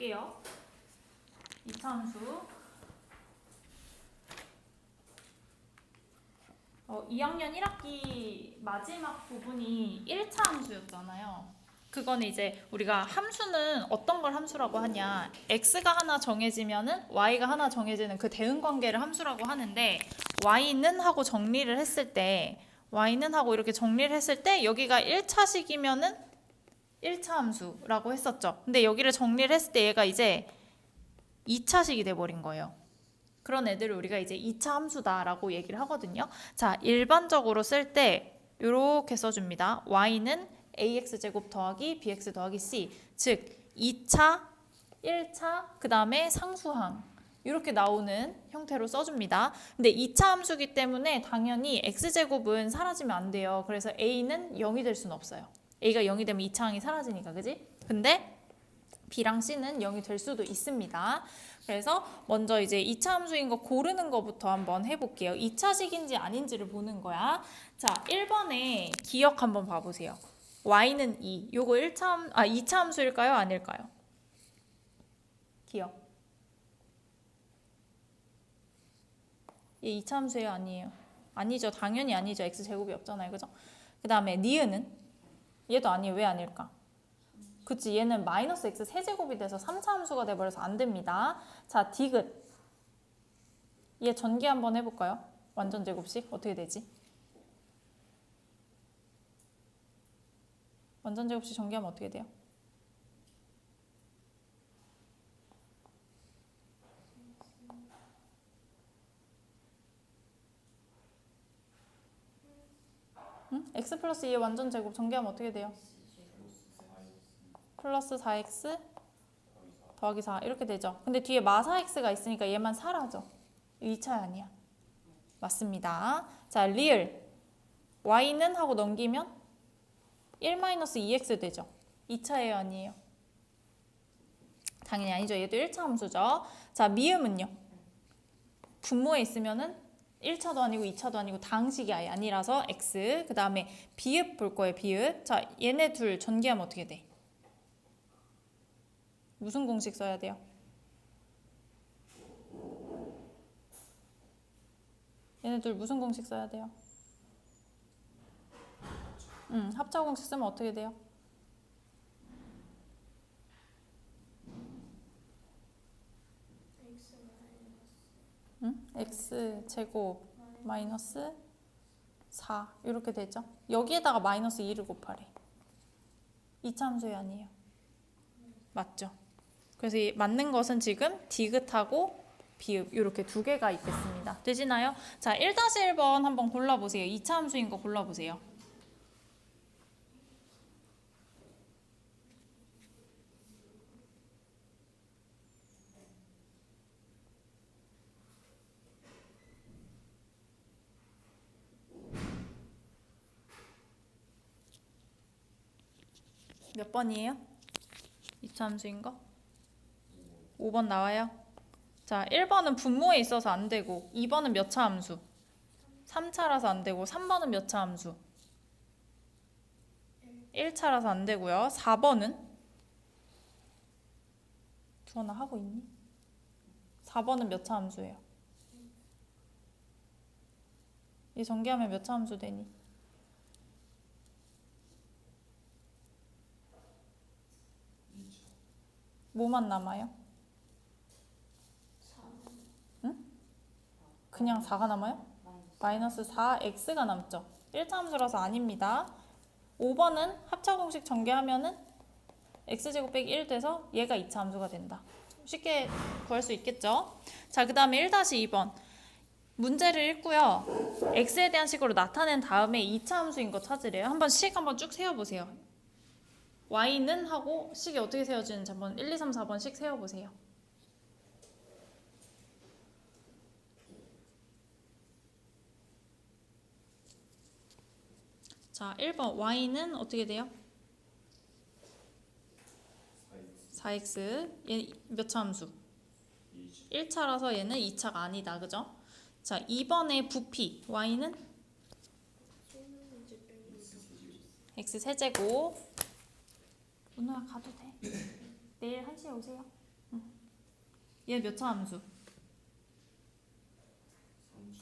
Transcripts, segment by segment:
볼게요. 2차 함수. 2학년 1학기 마지막 부분이 1차 함수였잖아요. 그거는 이제 우리가 함수는 어떤 걸 함수라고 하냐, x가 하나 정해지면은 y가 하나 정해지는 그 대응 관계를 함수라고 하는데, y는 하고 정리를 했을 때, y는 하고 이렇게 정리를 했을 때 여기가 1차식이면은 1차 함수라고 했었죠. 근데 여기를 정리를 했을 때 얘가 이제 2차식이 돼버린 거예요. 그런 애들을 우리가 이제 2차 함수다라고 얘기를 하거든요. 자, 일반적으로 쓸 때 이렇게 써줍니다. y는 ax제곱 더하기 bx 더하기 c, 즉 2차, 1차, 그 다음에 상수항 이렇게 나오는 형태로 써줍니다. 근데 2차 함수기 때문에 당연히 x제곱은 사라지면 안 돼요. 그래서 a는 0이 될 수는 없어요. a가 0이 되면 2차 항이 사라지니까, 그지? 근데 b랑 c는 0이 될 수도 있습니다. 그래서 먼저 이제 2차 함수인 거 고르는 거부터 한번 해볼게요. 2차식인지 아닌지를 보는 거야. 자, 1번에 기억 한번 봐보세요. y는 2. 요거 2차 함수일까요? 아닐까요? 기억. 얘 2차 함수예요? 아니에요? 아니죠. 당연히 아니죠. x제곱이 없잖아요. 그죠? 그 다음에 니은은? 얘도 아니에요. 왜 아닐까? 그치, 얘는 마이너스 x 세제곱이 돼서 3차 함수가 돼버려서 안 됩니다. 자, 디귿. 얘 전개 한번 해볼까요? 완전 제곱식 어떻게 되지? 완전 제곱식 전개하면 어떻게 돼요? 응? x 플러스 2의 완전 제곱 전개하면 어떻게 돼요? 플러스 4x 더하기 4 이렇게 되죠. 근데 뒤에 마사 x가 있으니까 얘만 사라져. 2차 아니야. 맞습니다. 자, 리을. y는 하고 넘기면 1-2x 되죠. 2차예요, 아니에요? 당연히 아니죠. 얘도 1차 함수죠. 자, 미음은요. 분모에 있으면은 1차도 아니고 2차도 아니고 다항식이 아예 아니라서 x. 그 다음에 비읍 볼 거예요, 비읍. 자, 얘네 둘 전개하면 어떻게 돼? 무슨 공식 써야 돼요? 얘네 둘 무슨 공식 써야 돼요? 합차 공식 쓰면 어떻게 돼요? x 제곱 마이너스 4 이렇게 되죠. 여기에다가 마이너스 2를 곱하래. 2차 함수에 아니에요. 맞죠? 그래서 이 맞는 것은 지금 디귿하고 비읍 이렇게 두 개가 있겠습니다. 되시나요? 자, 1-1번 한번 골라보세요. 2차 함수인 거 골라보세요. 몇 번이에요? 2차 함수인 거? 5번 나와요? 자, 1번은 분모에 있어서 안 되고 2번은 몇 차 함수? 3차라서 안 되고 3번은 몇 차 함수? 1차라서 안 되고요. 4번은? 두원아 하고 있니? 4번은 몇 차 함수예요? 이 전개하면 몇 차 함수 되니? 뭐만 남아요? 응? 그냥 4가 남아요? 마이너스 4x가 남죠. 1차 함수라서 아닙니다. 5번은 합차 공식 전개하면은 x제곱 빼기 1 돼서 얘가 2차 함수가 된다. 쉽게 구할 수 있겠죠? 자, 그 다음에 1-2번. 문제를 읽고요. x에 대한 식으로 나타낸 다음에 2차 함수인 거 찾으래요. 한번 식 한번 쭉 세워보세요. y는 하고 식이 어떻게 세워지는지 한번 1, 2, 3, 4번 식 세워보세요. 자, 1번 y는 어떻게 돼요? 4x. 얘 몇 차 함수? 1차라서 얘는 2차가 아니다. 그죠? 자, 2번의 부피 y는 x 세제곱. 오늘 가도 돼. 내일 1시에 오세요. 얘 몇 차 함수?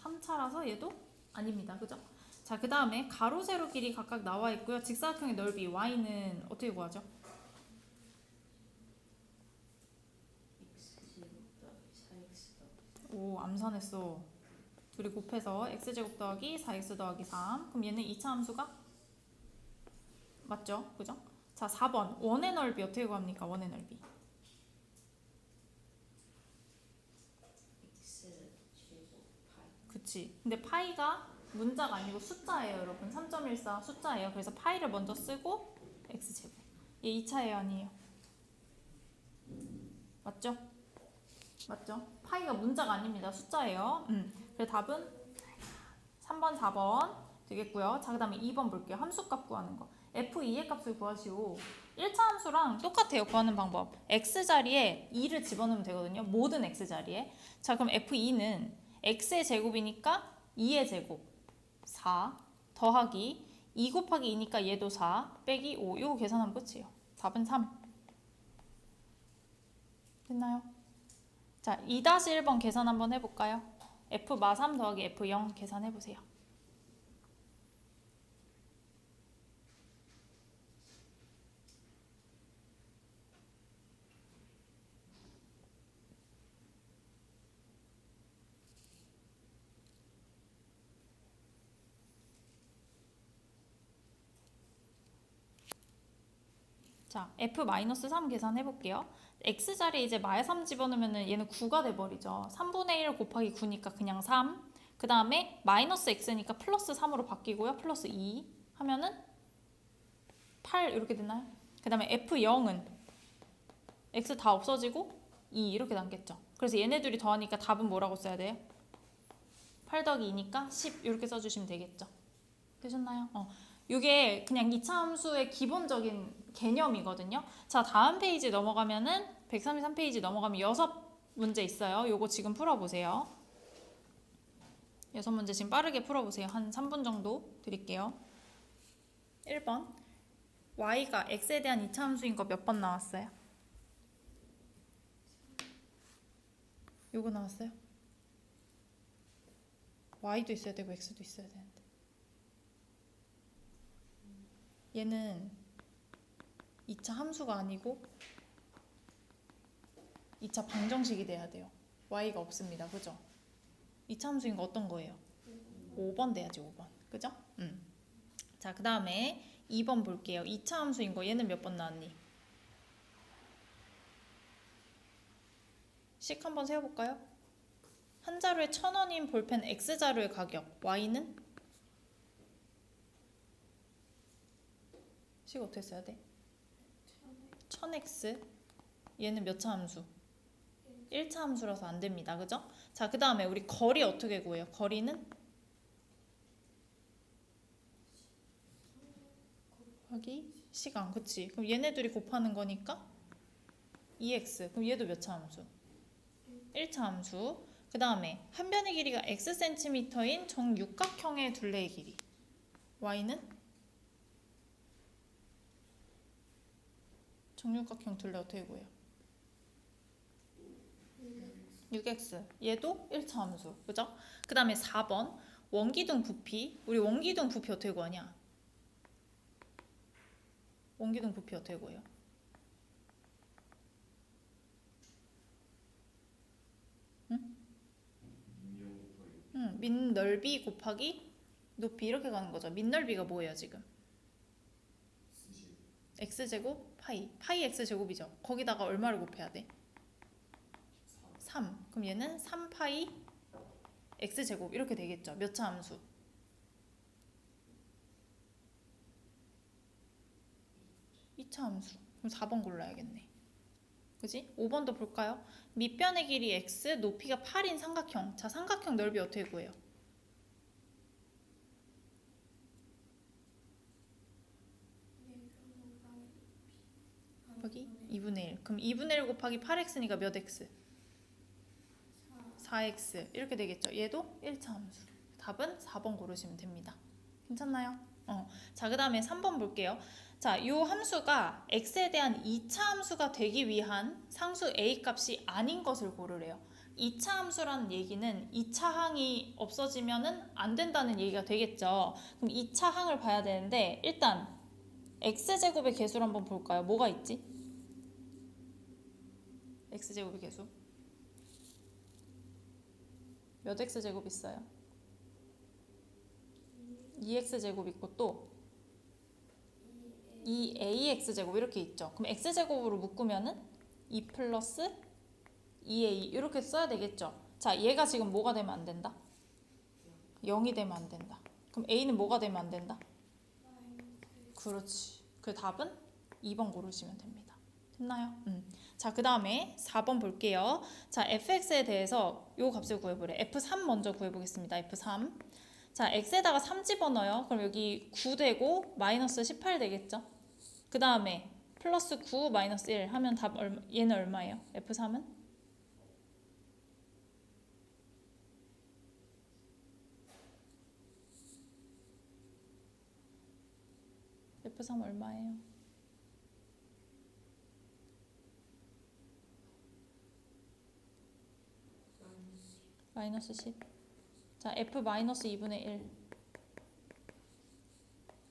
3차라서 얘도 아닙니다. 그죠? 자, 그 다음에 가로, 세로 길이 각각 나와 있고요. 직사각형의 넓이 y는 어떻게 구하죠? 오, 암산했어. 둘이 곱해서 x제곱 더하기 4x 더하기 3. 그럼 얘는 2차 함수가? 맞죠? 그죠? 자, 4번. 원의 넓이 어떻게 구합니까? 원의 넓이. 그치. 근데 파이가 문자가 아니고 숫자예요, 여러분. 3.14 숫자예요. 그래서 파이를 먼저 쓰고 x제곱. 얘 2차예요, 아니에요? 맞죠? 맞죠? 파이가 문자가 아닙니다. 숫자예요. 그래서 답은 3번, 4번 되겠고요. 자, 그 다음에 2번 볼게요. 함수값 구하는 거. f2의 값을 구하시오. 1차 함수랑 똑같아요. 구하는 방법. x자리에 2를 집어넣으면 되거든요. 모든 x자리에. 자, 그럼 f2는 x의 제곱이니까 2의 제곱 4 더하기 2 곱하기 2니까 얘도 4 빼기 5. 이거 계산하면 끝이에요. 답은 3. 됐나요? 자, 2-1번 계산 한번 해볼까요? f 마 3 더하기 f 0 계산해보세요. 자, f-3 계산해볼게요. x자리에 이제 -3 집어넣으면 얘는 9가 돼버리죠. 3분의 1 곱하기 9니까 그냥 3. 그 다음에 마이너스 x니까 플러스 3으로 바뀌고요. 플러스 2 하면은 8 이렇게 되나요? 그 다음에 f0은 x 다 없어지고 2 이렇게 남겠죠. 그래서 얘네들이 더하니까 답은 뭐라고 써야 돼요? 8 더하기 2니까 10 이렇게 써주시면 되겠죠. 되셨나요? 이게 그냥 2차 함수의 기본적인 개념이거든요. 자, 다음 페이지 넘어가면은 133페이지 넘어가면 6문제 있어요. 요거 지금 풀어보세요. 6문제 지금 빠르게 풀어보세요. 한 3분 정도 드릴게요. 1번 y가 x에 대한 2차 함수인 거 몇 번 나왔어요? 요거 나왔어요? y도 있어야 되고 x도 있어야 되는데 얘는 2차 함수가 아니고 2차 방정식이 돼야 돼요. y가 없습니다. 그죠? 2차 함수인 거 어떤 거예요? 5번 돼야지 5번. 그죠? 자, 그 다음에 2번 볼게요. 2차 함수인 거 얘는 몇 번 나왔니? 식 한번 세워볼까요? 한 자루에 1,000원인 볼펜 X자루의 가격 Y는? 식 어떻게 써야 돼? 1000X 얘는 몇 차 함수? 1차 함수라서 안 됩니다. 그죠? 자, 그 다음에 우리 거리 어떻게 구해요? 거리는? 곱하기 시간. 그치? 그럼 얘네들이 곱하는 거니까 2x. 그럼 얘도 몇 차 함수? 1차 함수. 그 다음에 한 변의 길이가 xcm인 정육각형의 둘레의 길이. y는? 정육각형 둘레 어떻게 구해요? 6x. 얘도 1차 함수. 그죠? 그 다음에 4번. 원기둥 부피. 우리 원기둥 부피 어떻게 구하냐? 원기둥 부피 어떻게 구해요? 밑넓이 곱하기 높이 이렇게 가는 거죠. 밑넓이가 뭐예요 지금? x제곱 파이. 파이 x제곱이죠. 거기다가 얼마를 곱해야 돼? 3. 그럼 얘는 3파이 x제곱 이렇게 되겠죠. 몇 차 함수? 2차 함수. 그럼 4번 골라야겠네. 그지? 5번도 볼까요? 밑변의 길이 x, 높이가 8인 삼각형. 자, 삼각형 넓이 어떻게 구해요? 곱하기 2분의 1. 그럼 2분의 1 곱하기 8x니까 몇 x? 4x. 이렇게 되겠죠. 얘도 1차 함수. 답은 4번 고르시면 됩니다. 괜찮나요? 자, 그 다음에 3번 볼게요. 자, 이 함수가 x에 대한 2차 함수가 되기 위한 상수 a 값이 아닌 것을 고르래요. 2차 함수라는 얘기는 2차 항이 없어지면은 안 된다는 얘기가 되겠죠. 그럼 2차 항을 봐야 되는데 일단 x제곱의 개수를 한번 볼까요? 뭐가 있지? x제곱의 개수 몇 x제곱 있어요? 2x제곱 있고 또 2ax제곱 이렇게 있죠. 그럼 x제곱으로 묶으면은 2 플러스 2a 이렇게 써야 되겠죠. 자, 얘가 지금 뭐가 되면 안 된다? 0이 되면 안 된다. 그럼 a는 뭐가 되면 안 된다? 그렇지. 그 답은 2번 고르시면 됩니다. 됐나요? 자, 그 다음에 4번 볼게요. 자, fx에 대해서 요 값을 구해보래. f3 먼저 구해보겠습니다. f3. 자, x에다가 3 집어넣어요. 그럼 여기 9 되고 마이너스 18 되겠죠? 그 다음에 플러스 9 마이너스 1 하면 답 얘는 얼마예요? f3은? f3 얼마예요? 마이너스 10. 자, f 마이너스 2분의 1.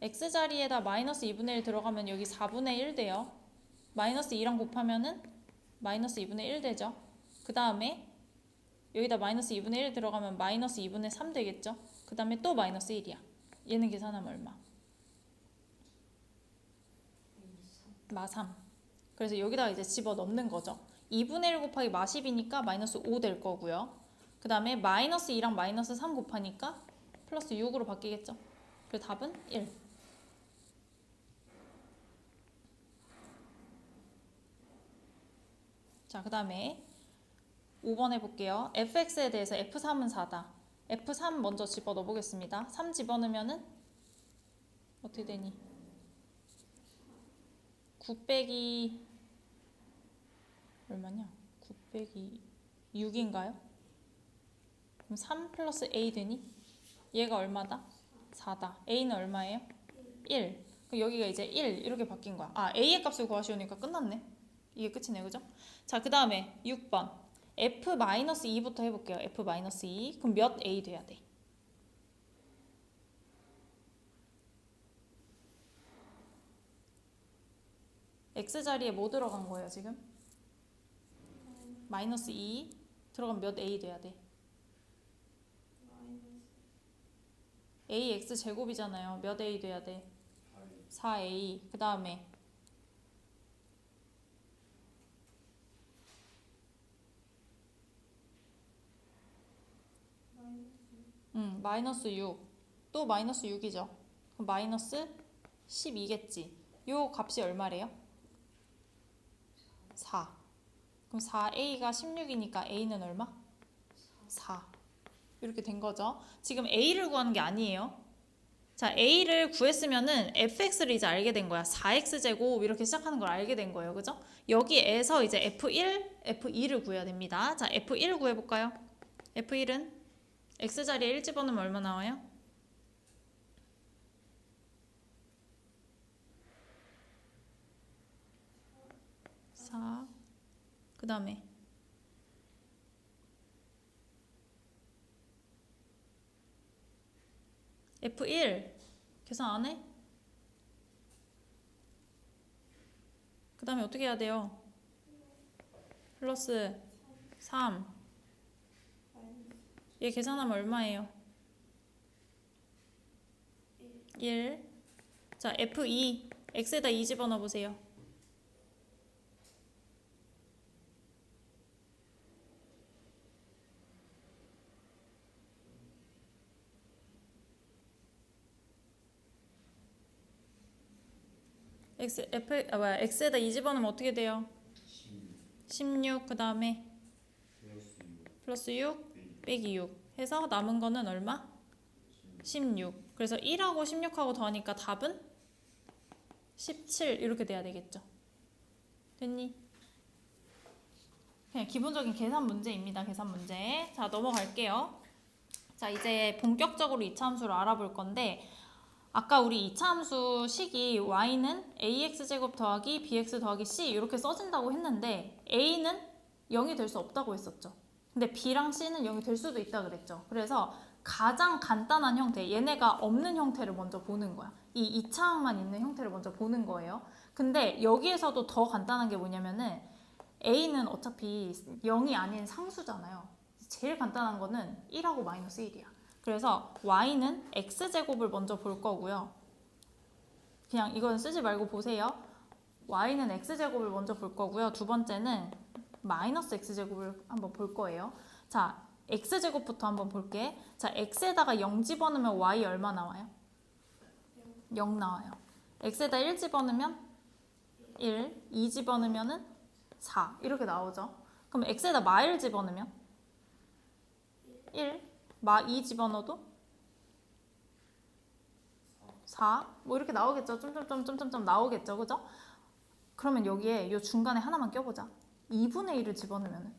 x자리에다 마이너스 2분의 1 들어가면 여기 4분의 1 돼요. 마이너스 2랑 곱하면은 마이너스 2분의 1 되죠. 그 다음에 여기다 마이너스 2분의 1 들어가면 마이너스 2분의 3 되겠죠. 그 다음에 또 마이너스 1이야. 얘는 계산하면 얼마? 마3. 그래서 여기다가 이제 집어넣는 거죠. 2분의 1 곱하기 마10이니까 마이너스 5 될 거고요. 그 다음에 마이너스 2랑 마이너스 3 곱하니까 플러스 6으로 바뀌겠죠. 그래서 답은 1. 자, 그 다음에 5번 해볼게요. fx에 대해서 f3은 4다. f3 먼저 집어넣어 보겠습니다. 3 집어넣으면은 어떻게 되니? 9 빼기 얼마냐? 9 빼기 6인가요? 그럼 3 플러스 a 되니? 얘가 얼마다? 4다. a는 얼마예요? 1. 그럼 여기가 이제 1 이렇게 바뀐 거야. 아, a의 값을 구하시오니까 끝났네. 이게 끝이네, 그죠? 자, 그 다음에 6번. f-2부터 해볼게요. f-2. 그럼 몇 a 돼야 돼? x자리에 뭐 들어간 거예요, 지금? 마이너스 2 들어가면 몇 a 돼야 돼? ax 제곱이잖아요. 몇 a 돼야 돼? 4a. 그 다음에 마이너스 6. 또 마이너스 6이죠. 그럼 마이너스 12겠지. 요 값이 얼마래요? 4. 그럼 4a가 16이니까 a는 얼마? 4. 이렇게 된 거죠. 지금 a를 구하는 게 아니에요. 자, a를 구했으면은 fx를 이제 알게 된 거야. 4x제곱 이렇게 시작하는 걸 알게 된 거예요. 그죠? 여기에서 이제 f1, f2를 구해야 됩니다. 자, f1 구해볼까요? f1은 x자리에 1 집어넣으면 얼마 나와요? 4. 그 다음에 f1 계산 안 해? 그 다음에 어떻게 해야 돼요? 플러스 3. 얘 계산하면 얼마예요? 1. 자, f2 x에다 2 집어넣어 보세요. x에다 2 집어넣으면 어떻게 돼요? 16. 그 다음에 플러스 6 빼기 6 해서 남은 거는 얼마? 16. 그래서 1하고 16하고 더하니까 답은 17 이렇게 돼야 되겠죠. 됐니? 그냥 기본적인 계산 문제입니다. 계산 문제. 자, 넘어갈게요. 자, 이제 본격적으로 이차 함수를 알아볼 건데 아까 우리 이차함수 식이 y는 ax제곱 더하기 bx 더하기 c 이렇게 써진다고 했는데 a는 0이 될 수 없다고 했었죠. 근데 b랑 c는 0이 될 수도 있다 그랬죠. 그래서 가장 간단한 형태, 얘네가 없는 형태를 먼저 보는 거야. 이 이차항만 있는 형태를 먼저 보는 거예요. 근데 여기에서도 더 간단한 게 뭐냐면은 a는 어차피 0이 아닌 상수잖아요. 제일 간단한 거는 1하고 마이너스 1이야. 그래서 y는 x제곱을 먼저 볼 거고요. 그냥 이건 쓰지 말고 보세요. y는 x제곱을 먼저 볼 거고요. 두 번째는 마이너스 x제곱을 한번 볼 거예요. 자, x제곱부터 한번 볼게. 자, x에다가 0 집어넣으면 y 얼마 나와요? 0 나와요. x에다 1 집어넣으면 1, 2 집어넣으면 4 이렇게 나오죠. 그럼 x에다 마1 집어넣으면 1, 마2 집어넣어도 4 뭐 이렇게 나오겠죠. 점점점 나오겠죠. 그죠? 그러면 여기에 요 중간에 하나만 껴보자. 2분의 1을 집어넣으면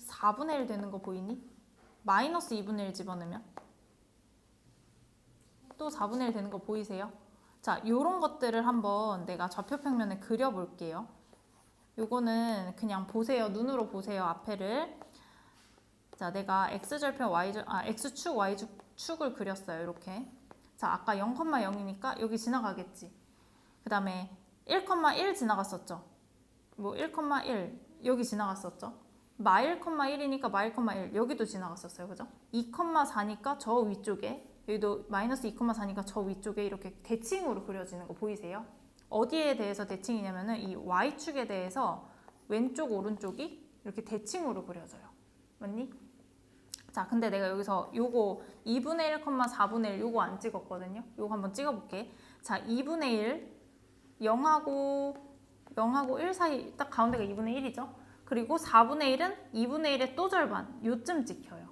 4분의 1 되는 거 보이니? 마이너스 2분의 1 집어넣으면 또 4분의 1 되는 거 보이세요? 자, 요런 것들을 한번 내가 좌표평면에 그려볼게요. 요거는 그냥 보세요. 눈으로 보세요. 앞에를. 자, 내가 x절편 x축, y축을 그렸어요. 이렇게. 자, 아까 0,0이니까 여기 지나가겠지. 그 다음에 1,1 지나갔었죠. 뭐 1,1 여기 지나갔었죠. 마 1,1이니까 마 1,1 여기도 지나갔었어요. 그죠? 2,4니까 저 위쪽에 여기도 마이너스 2,4니까 저 위쪽에 이렇게 대칭으로 그려지는 거 보이세요? 어디에 대해서 대칭이냐면은 이 y축에 대해서 왼쪽 오른쪽이 이렇게 대칭으로 그려져요. 맞니? 자, 근데 내가 여기서 요거 2분의 1, 4분의 1 요거 안 찍었거든요. 요거 한번 찍어볼게. 자, 2분의 1 0하고 1 사이 딱 가운데가 2분의 1이죠. 그리고 4분의 1은 2분의 1의 또 절반 요쯤 찍혀요.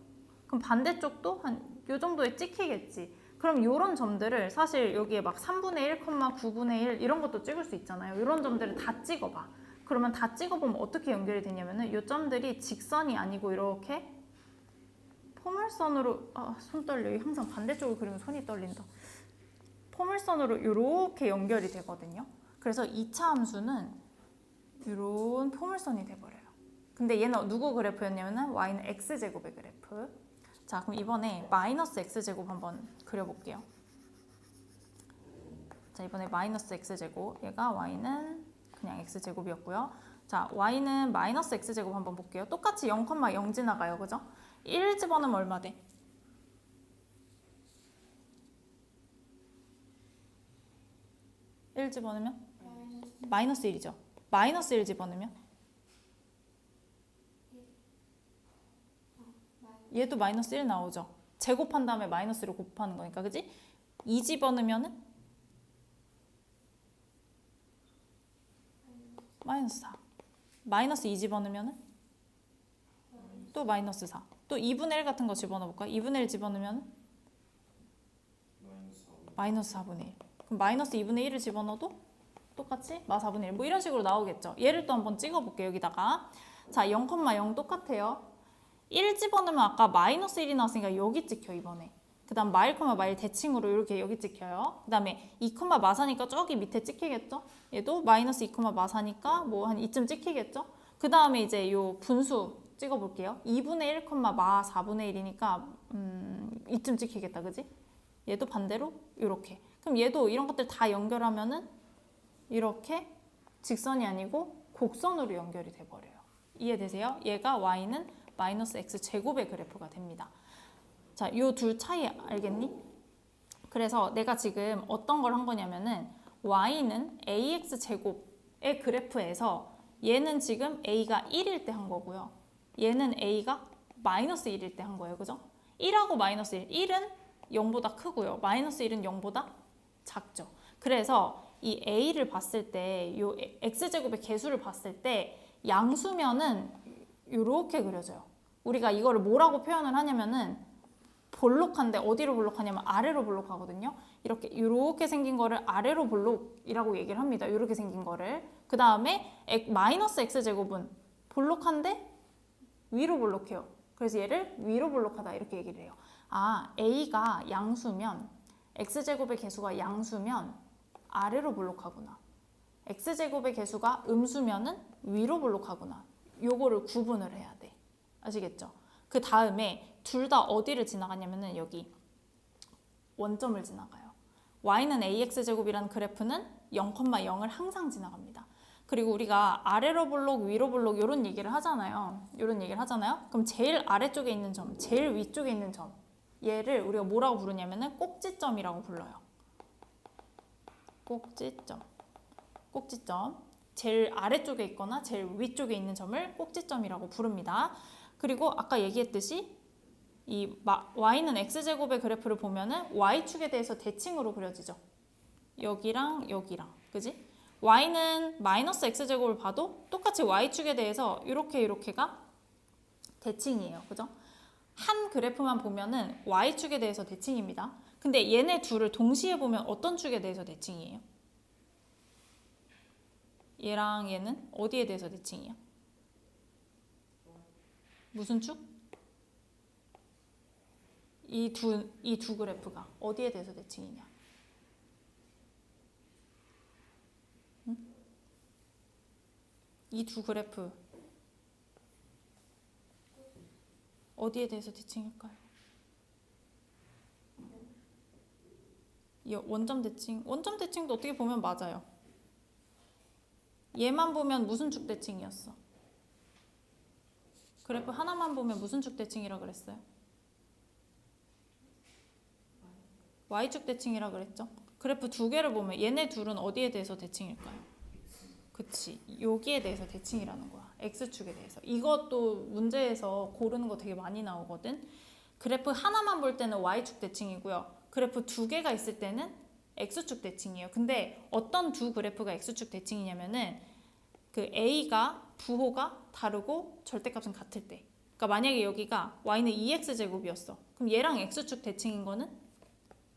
그럼 반대쪽도 한 요 정도에 찍히겠지. 그럼 요런 점들을 사실 여기에 막 3분의 1, 9분의 1 이런 것도 찍을 수 있잖아요. 이런 점들을 다 찍어봐. 그러면 다 찍어보면 어떻게 연결이 되냐면은 요 점들이 직선이 아니고 이렇게 포물선으로 손 떨려. 항상 반대쪽을 그리면 손이 떨린다. 포물선으로 이렇게 연결이 되거든요. 그래서 2차 함수는 이런 포물선이 돼버려요. 근데 얘는 누구 그래프였냐면은 y는 x제곱의 그래프. 자, 그럼 이번에 마이너스 x제곱 한번 그려볼게요. 자, 이번에 마이너스 x제곱. 얘가 y는 그냥 x제곱이었고요. 자, y는 마이너스 x제곱 한번 볼게요. 똑같이 0,0 지나가요. 그죠? 1 집어넣으면 얼마 돼? 1 집어넣으면? 마이너스 1이죠. 마이너스 1 집어넣으면? 얘도 마이너스 1 나오죠. 제곱한 다음에 마이너스를 곱하는 거니까. 그지? 2 집어넣으면은? 마이너스 4. 마이너스 2 집어넣으면은? 또 마이너스 4. 또 2분의 1 같은 거 집어넣어볼까? 2분의 1 집어넣으면? 마이너스 4분의 1. 그럼 마이너스 2분의 1을 집어넣어도 똑같이 마 4분의 1. 뭐 이런 식으로 나오겠죠. 얘를 또 한번 찍어볼게요. 여기다가. 자, 0,0 똑같아요. 1 집어넣으면 아까 마이너스 1이 나왔으니까 여기 찍혀 이번에. 그 다음 마 1, 마 1 대칭으로 이렇게 여기 찍혀요. 그 다음에 2, 마 4니까 저기 밑에 찍히겠죠. 얘도 마이너스 2, 마 4니까 뭐 한 2쯤 찍히겠죠. 그 다음에 이제 요 분수 찍어볼게요. 2분의 1, 마 4분의 1이니까 2쯤 찍히겠다. 그지? 얘도 반대로 이렇게. 그럼 얘도 이런 것들 다 연결하면은 이렇게 직선이 아니고 곡선으로 연결이 돼버려요. 이해되세요? 얘가 y는 마이너스 x제곱의 그래프가 됩니다. 자, 요 둘 차이 알겠니? 그래서 내가 지금 어떤 걸 한 거냐면은 y는 ax제곱의 그래프에서 얘는 지금 a가 1일 때 한 거고요. 얘는 a가 마이너스 1일 때 한 거예요. 그죠? 1하고 마이너스 1. 1은 0보다 크고요. 마이너스 1은 0보다 작죠. 그래서 이 a를 봤을 때 요 x제곱의 개수를 봤을 때 양수면은 이렇게 그려져요. 우리가 이거를 뭐라고 표현을 하냐면은 볼록한데 어디로 볼록하냐면 아래로 볼록하거든요. 이렇게 생긴 거를 아래로 볼록이라고 얘기를 합니다. 이렇게 생긴 거를. 그 다음에 마이너스 x제곱은 볼록한데 위로 볼록해요. 그래서 얘를 위로 볼록하다 이렇게 얘기를 해요. A가 양수면 x제곱의 개수가 양수면 아래로 볼록하구나. x제곱의 개수가 음수면은 위로 볼록하구나. 요거를 구분을 해야 돼. 아시겠죠? 그 다음에 둘 다 어디를 지나가냐면은 여기 원점을 지나가요. y는 ax제곱이라는 그래프는 0,0을 항상 지나갑니다. 그리고 우리가 아래로 볼록, 위로 볼록 이런 얘기를 하잖아요. 그럼 제일 아래쪽에 있는 점, 제일 위쪽에 있는 점, 얘를 우리가 뭐라고 부르냐면은 꼭지점이라고 불러요. 꼭지점. 제일 아래쪽에 있거나 제일 위쪽에 있는 점을 꼭지점이라고 부릅니다. 그리고 아까 얘기했듯이 이 y는 x제곱의 그래프를 보면은 y축에 대해서 대칭으로 그려지죠. 여기랑 여기랑, 그지? y는 마이너스 x제곱을 봐도 똑같이 y축에 대해서 이렇게가 대칭이에요. 그죠? 한 그래프만 보면은 y축에 대해서 대칭입니다. 근데 얘네 둘을 동시에 보면 어떤 축에 대해서 대칭이에요? 얘랑 얘는 어디에 대해서 대칭이야? 무슨 축? 이 두 그래프가 어디에 대해서 대칭이냐? 이 두 그래프 어디에 대해서 대칭일까요? 원점 대칭도 어떻게 보면 맞아요. 얘만 보면 무슨 축 대칭이었어? 그래프 하나만 보면 무슨 축 대칭이라 그랬어요? y축 대칭이라 그랬죠? 그래프 두 개를 보면 얘네 둘은 어디에 대해서 대칭일까요? 그치, 여기에 대해서 대칭이라는 거야. x축에 대해서. 이것도 문제에서 고르는 거 되게 많이 나오거든. 그래프 하나만 볼 때는 y축 대칭이고요. 그래프 두 개가 있을 때는 x축 대칭이에요. 근데 어떤 두 그래프가 x축 대칭이냐면은 그 a가 부호가 다르고 절대값은 같을 때. 그러니까 만약에 여기가 y는 2x제곱이었어. 그럼 얘랑 x축 대칭인 거는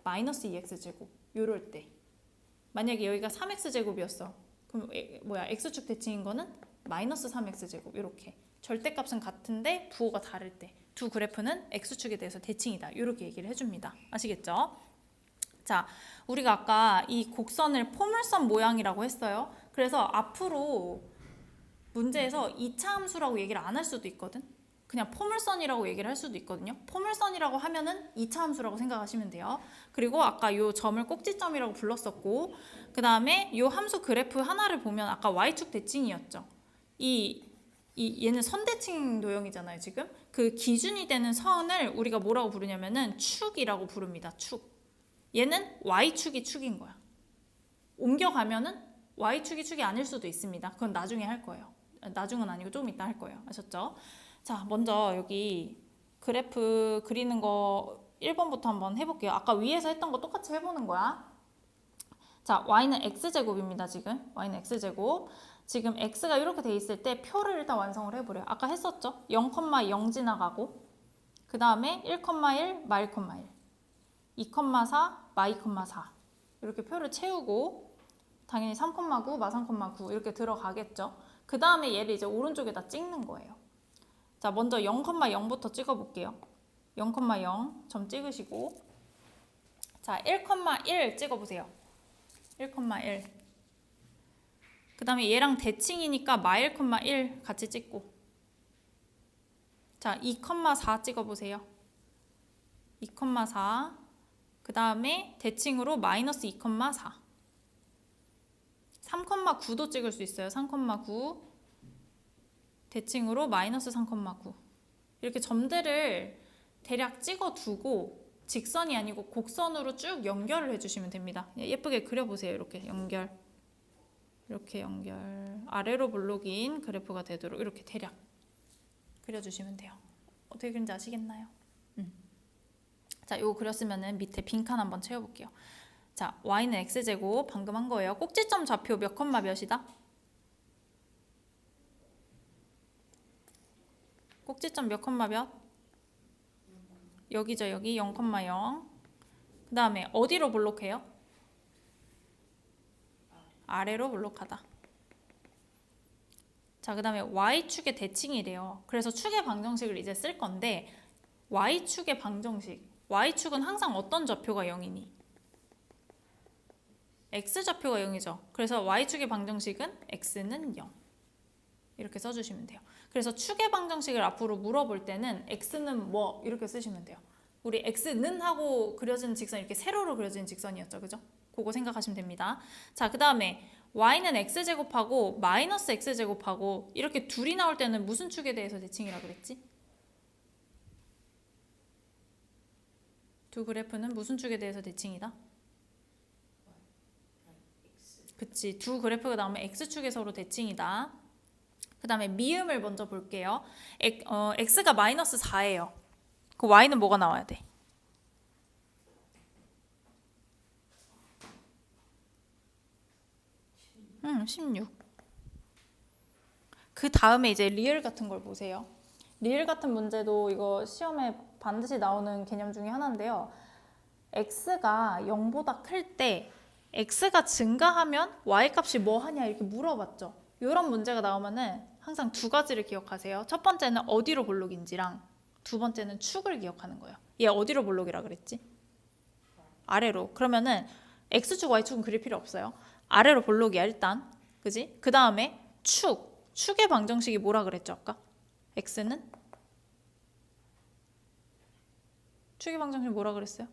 마이너스 2x제곱. 요럴 때. 만약에 여기가 3x제곱이었어. 그럼 x축 대칭인 거는 마이너스 3x제곱. 이렇게. 절대값은 같은데 부호가 다를 때. 두 그래프는 x축에 대해서 대칭이다. 이렇게 얘기를 해줍니다. 아시겠죠? 자, 우리가 아까 이 곡선을 포물선 모양이라고 했어요. 그래서 앞으로 문제에서 2차 함수라고 얘기를 안 할 수도 있거든. 그냥 포물선이라고 얘기를 할 수도 있거든요. 포물선이라고 하면은 2차 함수라고 생각하시면 돼요. 그리고 아까 요 점을 꼭지점이라고 불렀었고, 그 다음에 요 함수 그래프 하나를 보면 아까 y축 대칭이었죠. 얘는 선대칭 도형이잖아요, 지금. 그 기준이 되는 선을 우리가 뭐라고 부르냐면은 축이라고 부릅니다. 축. 얘는 y축이 축인 거야. 옮겨가면은 y축이 축이 아닐 수도 있습니다. 그건 나중에 할 거예요. 나중은 아니고 좀 이따 할 거예요. 아셨죠? 자, 먼저 여기 그래프 그리는 거 1번부터 한번 해볼게요. 아까 위에서 했던 거 똑같이 해보는 거야. 자, y는 x제곱입니다, 지금. y는 x제곱. 지금 x가 이렇게 돼 있을 때 표를 일단 완성을 해보래요. 아까 했었죠? 0,0 지나가고, 그 다음에 1,1, 마 1,1, 2,4, 마 2,4 이렇게 표를 채우고 당연히 3,9, 마 3,9 이렇게 들어가겠죠. 그 다음에 얘를 이제 오른쪽에다 찍는 거예요. 자, 먼저 0,0부터 찍어볼게요. 0,0 점 찍으시고, 자, 1,1 찍어보세요. 1,1. 그 다음에 얘랑 대칭이니까 마 1,1 같이 찍고, 자, 2,4 찍어보세요. 2,4. 그 다음에 대칭으로 마이너스 2,4. 3,9도 찍을 수 있어요. 3,9. 대칭으로 마이너스 3,9. 이렇게 점들을 대략 찍어두고 직선이 아니고 곡선으로 쭉 연결을 해주시면 됩니다. 예쁘게 그려보세요. 이렇게 연결. 이렇게 연결. 아래로 볼록인 그래프가 되도록 이렇게 대략 그려주시면 돼요. 어떻게 그린지 아시겠나요? 자, 이거 그렸으면은 밑에 빈칸 한번 채워볼게요. 자, y는 x제곱 방금 한 거예요. 꼭지점 좌표 몇 컴마 몇이다? 꼭지점 몇 컴마 몇? 여기죠, 여기 0,0. 그 다음에 어디로 볼록해요? 아래로 볼록하다. 자, 그 다음에 y축의 대칭이래요. 그래서 축의 방정식을 이제 쓸 건데 y축의 방정식 y축은 항상 어떤 좌표가 0이니? x좌표가 0이죠. 그래서 y축의 방정식은 x는 0. 이렇게 써주시면 돼요. 그래서 축의 방정식을 앞으로 물어볼 때는 x는 뭐 이렇게 쓰시면 돼요. 우리 x는 하고 그려진 직선 이렇게 세로로 그려진 직선이었죠. 그죠? 그거 생각하시면 됩니다. 자, 그 다음에 y는 x제곱하고 마이너스 x제곱하고 이렇게 둘이 나올 때는 무슨 축에 대해서 대칭이라 그랬지? 두 그래프는 무슨 축에 대해서 대칭이다? 그치, 두 그래프가 나오면 x축에 서로 대칭이다. 그 다음에 미음을 먼저 볼게요. x가 마이너스 4예요. 그 y는 뭐가 나와야 돼? 16. 그 다음에 이제 리을 같은 걸 보세요. 리을 같은 문제도 이거 시험에 반드시 나오는 개념 중에 하나인데요. x가 0보다 클 때 x가 증가하면 y값이 뭐 하냐 이렇게 물어봤죠. 이런 문제가 나오면은 항상 두 가지를 기억하세요. 첫 번째는 어디로 볼록인지랑 두 번째는 축을 기억하는 거예요. 얘 어디로 볼록이라 그랬지? 아래로. 그러면은 x축, y축은 그릴 필요 없어요. 아래로 볼록이야 일단. 그지? 그 다음에 축의 방정식이 뭐라 그랬죠 아까? x는? 축의 방정식 뭐라 그랬어요?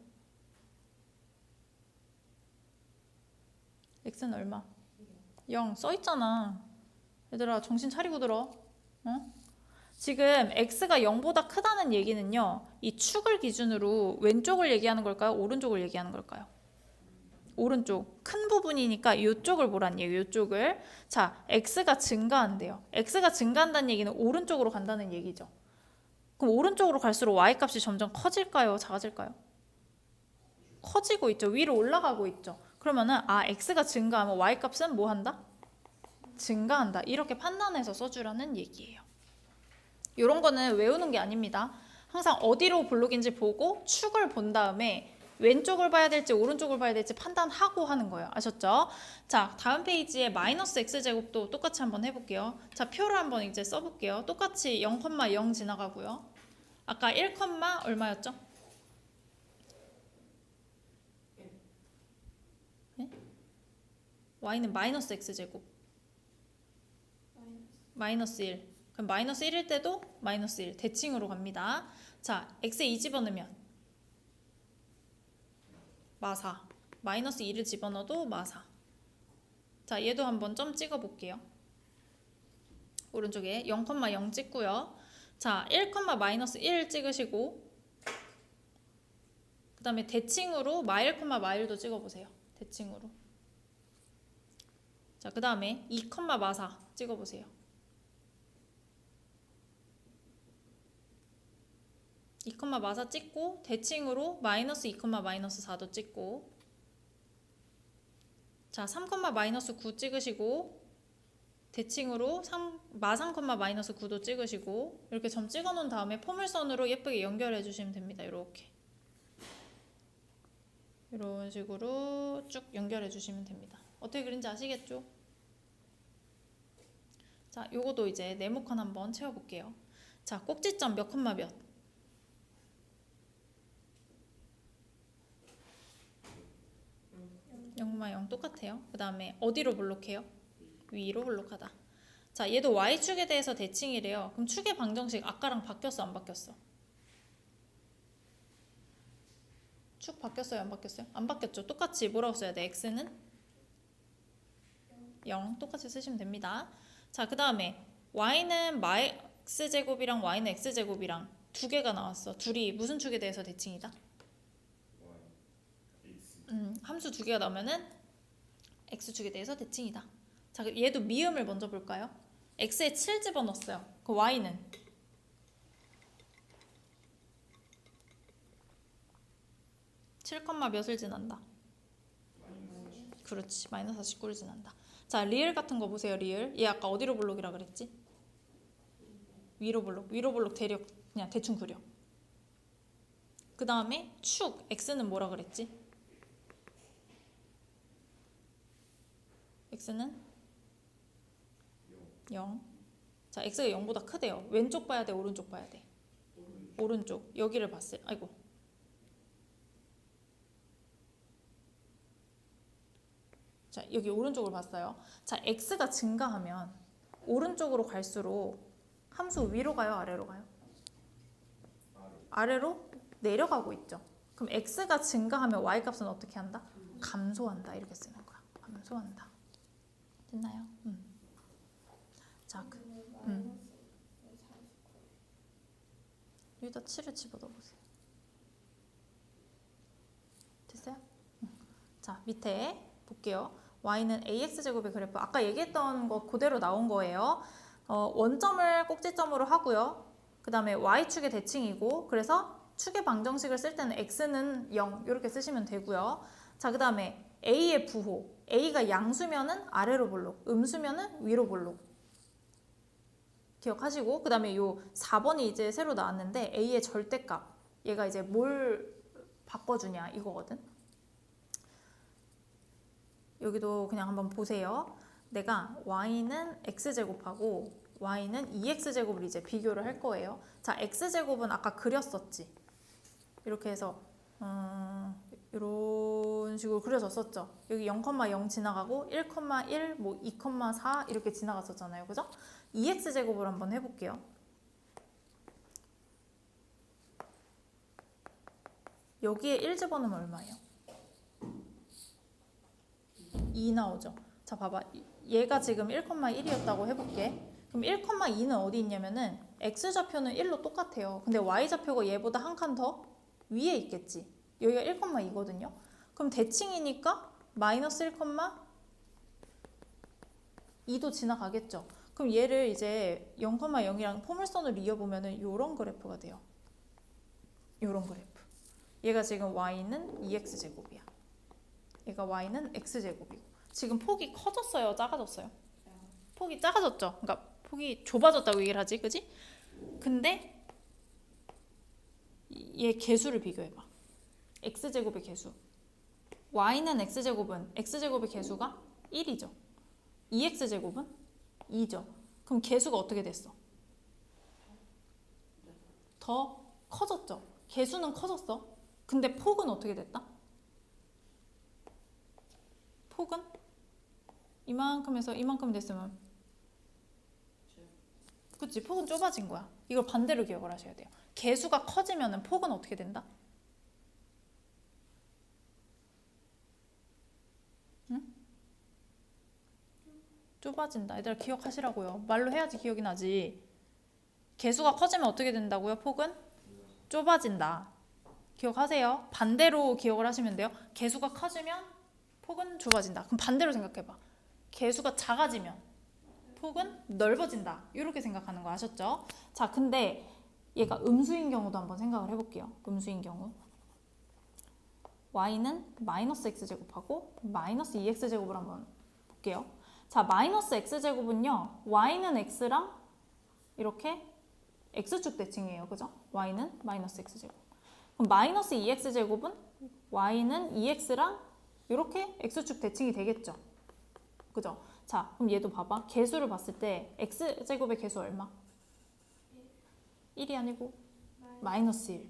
x는 얼마? 0 써있잖아. 얘들아 정신 차리고 들어. 어? 지금 x가 0보다 크다는 얘기는요. 이 축을 기준으로 왼쪽을 얘기하는 걸까요? 오른쪽을 얘기하는 걸까요? 오른쪽. 큰 부분이니까 이쪽을 보란 얘기예요. 이쪽을. 자, x가 증가한대요. x가 증가한다는 얘기는 오른쪽으로 간다는 얘기죠. 그럼 오른쪽으로 갈수록 y값이 점점 커질까요? 작아질까요? 커지고 있죠. 위로 올라가고 있죠. 그러면은 x가 증가하면 y값은 뭐 한다? 증가한다. 이렇게 판단해서 써주라는 얘기예요. 이런 거는 외우는 게 아닙니다. 항상 어디로 볼록인지 보고 축을 본 다음에 왼쪽을 봐야 될지 오른쪽을 봐야 될지 판단하고 하는 거예요. 아셨죠? 자, 다음 페이지에 마이너스 x제곱도 똑같이 한번 해볼게요. 자, 표를 한번 이제 써볼게요. 똑같이 0,0 지나가고요. 아까 1, 얼마였죠? 네? y는 마이너스 x제곱. 마이너스 1. 그럼 마이너스 1일 때도 마이너스 1. 대칭으로 갑니다. 자, x에 2 집어넣으면 마사. 마이너스 2를 집어넣어도 마사. 자, 얘도 한번 점 찍어볼게요. 오른쪽에 0,0 찍고요. 자, 1, 마이너스 1 찍으시고 그 다음에 대칭으로 마1, 마1도 찍어보세요. 대칭으로. 자, 그 다음에 2, 마4 찍어보세요. 2, 마사 찍고 대칭으로 마이너스 2, 마이너스 4도 찍고 자, 3, 마이너스 9 찍으시고 대칭으로 마3, 마이너스 9도 찍으시고 이렇게 점 찍어 놓은 다음에 포물선으로 예쁘게 연결해 주시면 됩니다. 이렇게 이런 식으로 쭉 연결해 주시면 됩니다. 어떻게 그린지 아시겠죠? 자, 요거도 이제 네모칸 한번 채워볼게요. 자, 꼭지점 몇 콤마 몇? 0,0 똑같아요. 그 다음에 어디로 볼록해요? 위로 볼록하다. 자, 얘도 y축에 대해서 대칭이래요. 그럼 축의 방정식 아까랑 바뀌었어 안 바뀌었어? 축 바뀌었어요 안 바뀌었어요? 안 바뀌었죠. 똑같이 뭐라고 써야 돼? x는 0 똑같이 쓰시면 됩니다. 자, 그 다음에 y는 x제곱이랑 y는 x제곱이랑 두 개가 나왔어. 둘이 무슨 축에 대해서 대칭이다? 함수 두 개가 나오면은 x축에 대해서 대칭이다. 자, 얘도 미음을 먼저 볼까요? x에 7 집어넣었어요. 그 y는 7, 몇을 지난다? 그렇지, 마이너스 49를 지난다. 자, 리을 같은 거 보세요. 리을. 얘 아까 어디로 볼록이라 그랬지? 위로 볼록. 위로 볼록 대략 그냥 대충 그려. 그 다음에 축 x는 뭐라 그랬지? x는 0. 자, x가 0보다 크대요. 왼쪽 봐야 돼, 오른쪽 봐야 돼? 오른쪽. 여기를 봤어요. 아이고. 자, 여기 오른쪽으로 봤어요. 자, x가 증가하면 오른쪽으로 갈수록 함수 위로 가요, 아래로 가요? 아래로 내려가고 있죠. 그럼 x가 증가하면 y 값은 어떻게 한다? 감소한다. 이렇게 쓰는 거야. 감소한다. 됐나요? 자, 여기다 7을 집어넣어보세요. 됐어요? 자, 밑에 볼게요. y는 ax제곱의 그래프. 아까 얘기했던 거 그대로 나온 거예요. 원점을 꼭지점으로 하고요. 그 다음에 y축의 대칭이고, 그래서 축의 방정식을 쓸 때는 x는 0 이렇게 쓰시면 되고요. 자, 그 다음에 a의 부호. a가 양수면은 아래로 볼록, 음수면은 위로 볼록. 기억하시고, 그 다음에 요 4번이 이제 새로 나왔는데 a의 절대값. 얘가 이제 뭘 바꿔주냐 이거거든. 여기도 그냥 한번 보세요. 내가 y는 x제곱하고 y는 2x제곱을 이제 비교를 할 거예요. 자, x제곱은 아까 그렸었지. 이렇게 해서 이런 식으로 그려졌었죠. 여기 0,0 지나가고 1,1, 뭐 2,4 이렇게 지나갔었잖아요. 그죠? 2x제곱을 한번 해볼게요. 여기에 1 집어넣으면 얼마예요? 2 나오죠. 자, 봐봐. 얘가 지금 1,1이었다고 해볼게. 그럼 1,2는 어디 있냐면은 x좌표는 1로 똑같아요. 근데 y좌표가 얘보다 한 칸 더 위에 있겠지. 여기가 1,2거든요. 그럼 대칭이니까 마이너스 1,2도 지나가겠죠. 그럼 얘를 이제 0,0이랑 포물선을 이어보면은 이런 그래프가 돼요. 이런 그래프. 얘가 지금 y는 2x제곱이야. 얘가 y는 x제곱이고. 지금 폭이 커졌어요? 작아졌어요? 폭이 작아졌죠? 그러니까 폭이 좁아졌다고 얘기를 하지, 그지? 근데 얘 개수를 비교해봐. x제곱의 개수. y는 x제곱의 개수가 1이죠. 2x제곱은 2죠. 그럼 개수가 어떻게 됐어? 더 커졌죠. 개수는 커졌어. 근데 폭은 어떻게 됐다? 폭은 이만큼에서 이만큼 됐으면, 그치? 폭은 좁아진 거야. 이걸 반대로 기억을 하셔야 돼요. 개수가 커지면 폭은 어떻게 된다? 응? 좁아진다. 얘들아 기억하시라고요. 말로 해야지 기억이 나지. 개수가 커지면 어떻게 된다고요? 폭은 좁아진다. 기억하세요. 반대로 기억을 하시면 돼요. 개수가 커지면 폭은 좁아진다. 그럼 반대로 생각해봐. 개수가 작아지면 폭은 넓어진다. 이렇게 생각하는 거 아셨죠? 자, 근데 얘가 음수인 경우도 한번 생각을 해볼게요. 음수인 경우 y는 마이너스 x제곱하고 마이너스 2x제곱을 한번 볼게요. 자, 마이너스 x제곱은요, y는 x랑 이렇게 x축 대칭이에요. 그죠? y는 마이너스 x제곱. 그럼 마이너스 2x제곱은 y는 2x랑 이렇게 x축 대칭이 되겠죠. 그죠? 자, 그럼 얘도 봐봐. 개수를 봤을 때 x제곱의 개수 얼마? 1이 아니고 마이너스 1.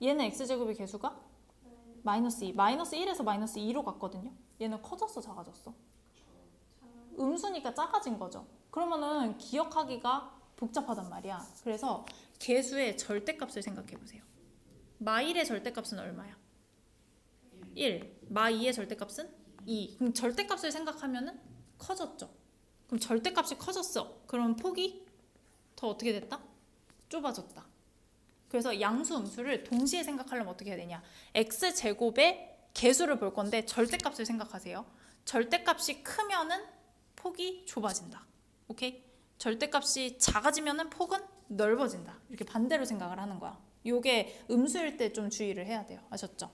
얘는 x제곱의 개수가 마이너스 2. 마이너스 1에서 마이너스 2로 갔거든요. 얘는 커졌어, 작아졌어? 음수니까 작아진 거죠. 그러면은 기억하기가 복잡하단 말이야. 그래서 개수의 절대값을 생각해 보세요. 마1의 절대값은 얼마야? 1. 마2의 절대값은 2. 그럼 절대값을 생각하면은 커졌죠. 그럼 절대값이 커졌어. 그럼 폭이 더 어떻게 됐다? 좁아졌다. 그래서 양수, 음수를 동시에 생각하려면 어떻게 해야 되냐? x제곱의 개수를 볼 건데 절대값을 생각하세요. 절대값이 크면은 폭이 좁아진다. 오케이? 절대값이 작아지면은 폭은 넓어진다. 이렇게 반대로 생각을 하는 거야. 요게 음수일 때 좀 주의를 해야 돼요. 아셨죠?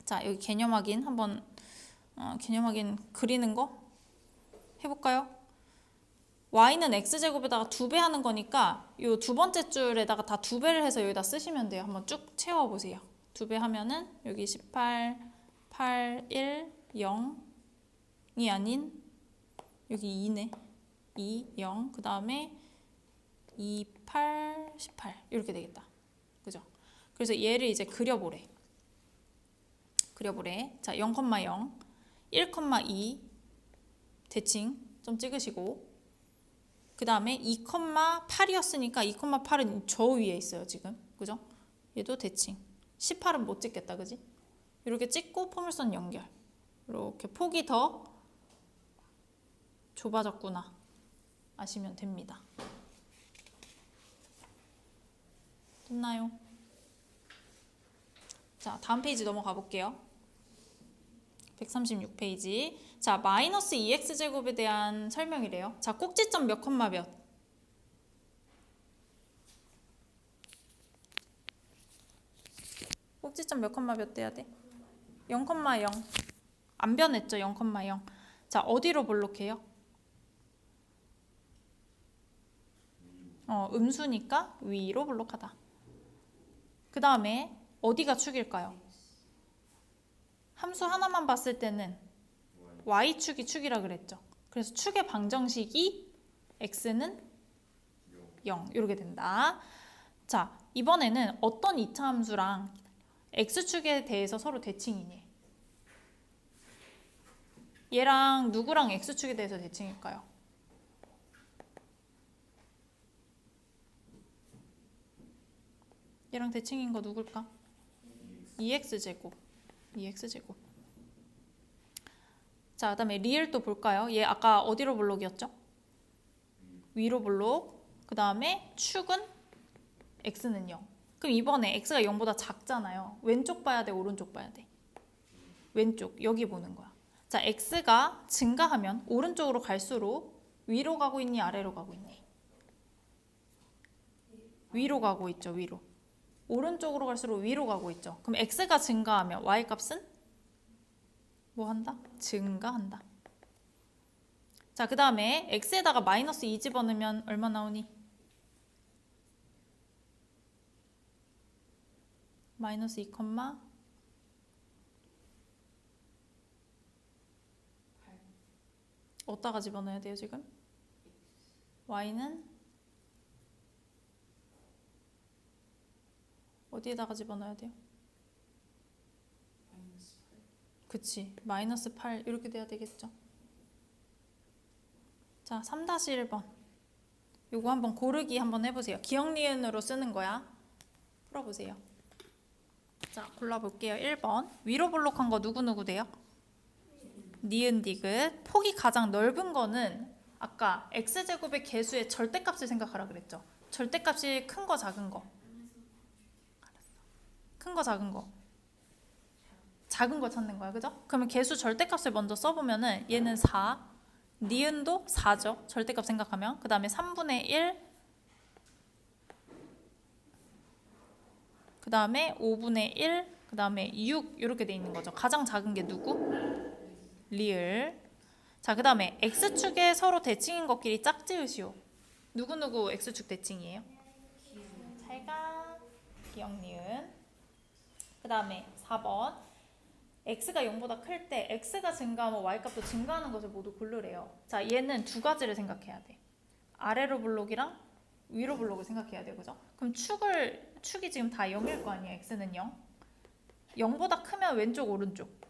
자, 여기 개념 확인 한번 개념 확인 그리는 거 해볼까요? y는 x제곱에다가 2배 하는 거니까 요 두 번째 줄에다가 다 2배를 해서 여기다 쓰시면 돼요. 한번 쭉 채워보세요. 2배 하면은 여기 18, 8, 1, 0이 아닌 여기 2네. 2, 0, 그 다음에 2, 8, 18 이렇게 되겠다. 그죠? 그래서 얘를 이제 그려보래. 자, 0,0, 1,2, 대칭 좀 찍으시고, 그 다음에 2,8이었으니까 2,8은 저 위에 있어요 지금, 그죠? 얘도 대칭. 18은 못 찍겠다, 그지? 이렇게 찍고 포물선 연결. 이렇게 폭이 더 좁아졌구나 아시면 됩니다. 됐나요? 자, 다음 페이지 넘어가 볼게요. 136페이지. 자, 마이너스 2x제곱에 대한 설명이래요. 자, 꼭지점 몇 콤마 몇? 꼭지점 몇 콤마 몇 돼야 돼? 0,0. 안 변했죠, 0,0. 자, 어디로 볼록해요? 음수니까 위로 볼록하다. 그 다음에 어디가 축일까요? 함수 하나만 봤을 때는 y축이 축이라 그랬죠. 그래서 축의 방정식이 x는 0 이렇게 된다. 자, 이번에는 어떤 2차 함수랑 x축에 대해서 서로 대칭이니? 얘랑 누구랑 x축에 대해서 대칭일까요? 얘랑 대칭인 거 누굴까? 2x제곱. 2x제곱. 자, 그 다음에 리을 또 볼까요? 얘 아까 어디로 볼록이었죠? 위로 볼록. 그 다음에 축은 x는 0. 그럼 이번에 x가 0보다 작잖아요. 왼쪽 봐야 돼, 오른쪽 봐야 돼? 왼쪽, 여기 보는 거야. 자, x가 증가하면 오른쪽으로 갈수록 위로 가고 있니, 아래로 가고 있니? 위로 가고 있죠, 위로. 오른쪽으로 갈수록 위로 가고 있죠. 그럼 x가 증가하면 y값은 뭐 한다? 증가한다. 자, 그 다음에 x에다가 마이너스 2 집어넣으면 얼마 나오니? 마이너스 2, 어디다가 집어넣어야 돼요 지금? y는 어디에다가 집어넣어야 돼요? 그치, 마이너스 8 이렇게 돼야 되겠죠. 자, 3-1번 요거 한번 고르기 한번 해보세요. 기억 니은으로 쓰는 거야. 풀어보세요. 자, 골라볼게요. 1번 위로 볼록한 거 누구누구 돼요? 니은 디귿. 폭이 가장 넓은 거는 아까 x제곱의 개수의 절대값을 생각하라 그랬죠. 절대값이 큰 거 작은 거? 큰 거 작은 거? 작은 거 찾는 거야, 그죠? 그러면 개수 절대값을 먼저 써보면은 얘는 4, 니은도 4죠. 절대값 생각하면. 그 다음에 3분의 1, 그 다음에 5분의 1, 그 다음에 6 이렇게 돼 있는 거죠. 가장 작은 게 누구? 리을. 자, 그 다음에 x축에 서로 대칭인 것끼리 짝지으시오. 누구누구 x축 대칭이에요? 잘가. 기억 니은. 그 다음에 4번 x가 0보다 클 때 x가 증가하면 y값도 증가하는 것을 모두 고르래요. 자, 얘는 두 가지를 생각해야 돼. 아래로 볼록이랑 위로 볼록을 생각해야 돼요, 그죠? 그럼 축이 지금 다 0일 거 아니에요. x는 0. 0보다 크면 왼쪽, 오른쪽?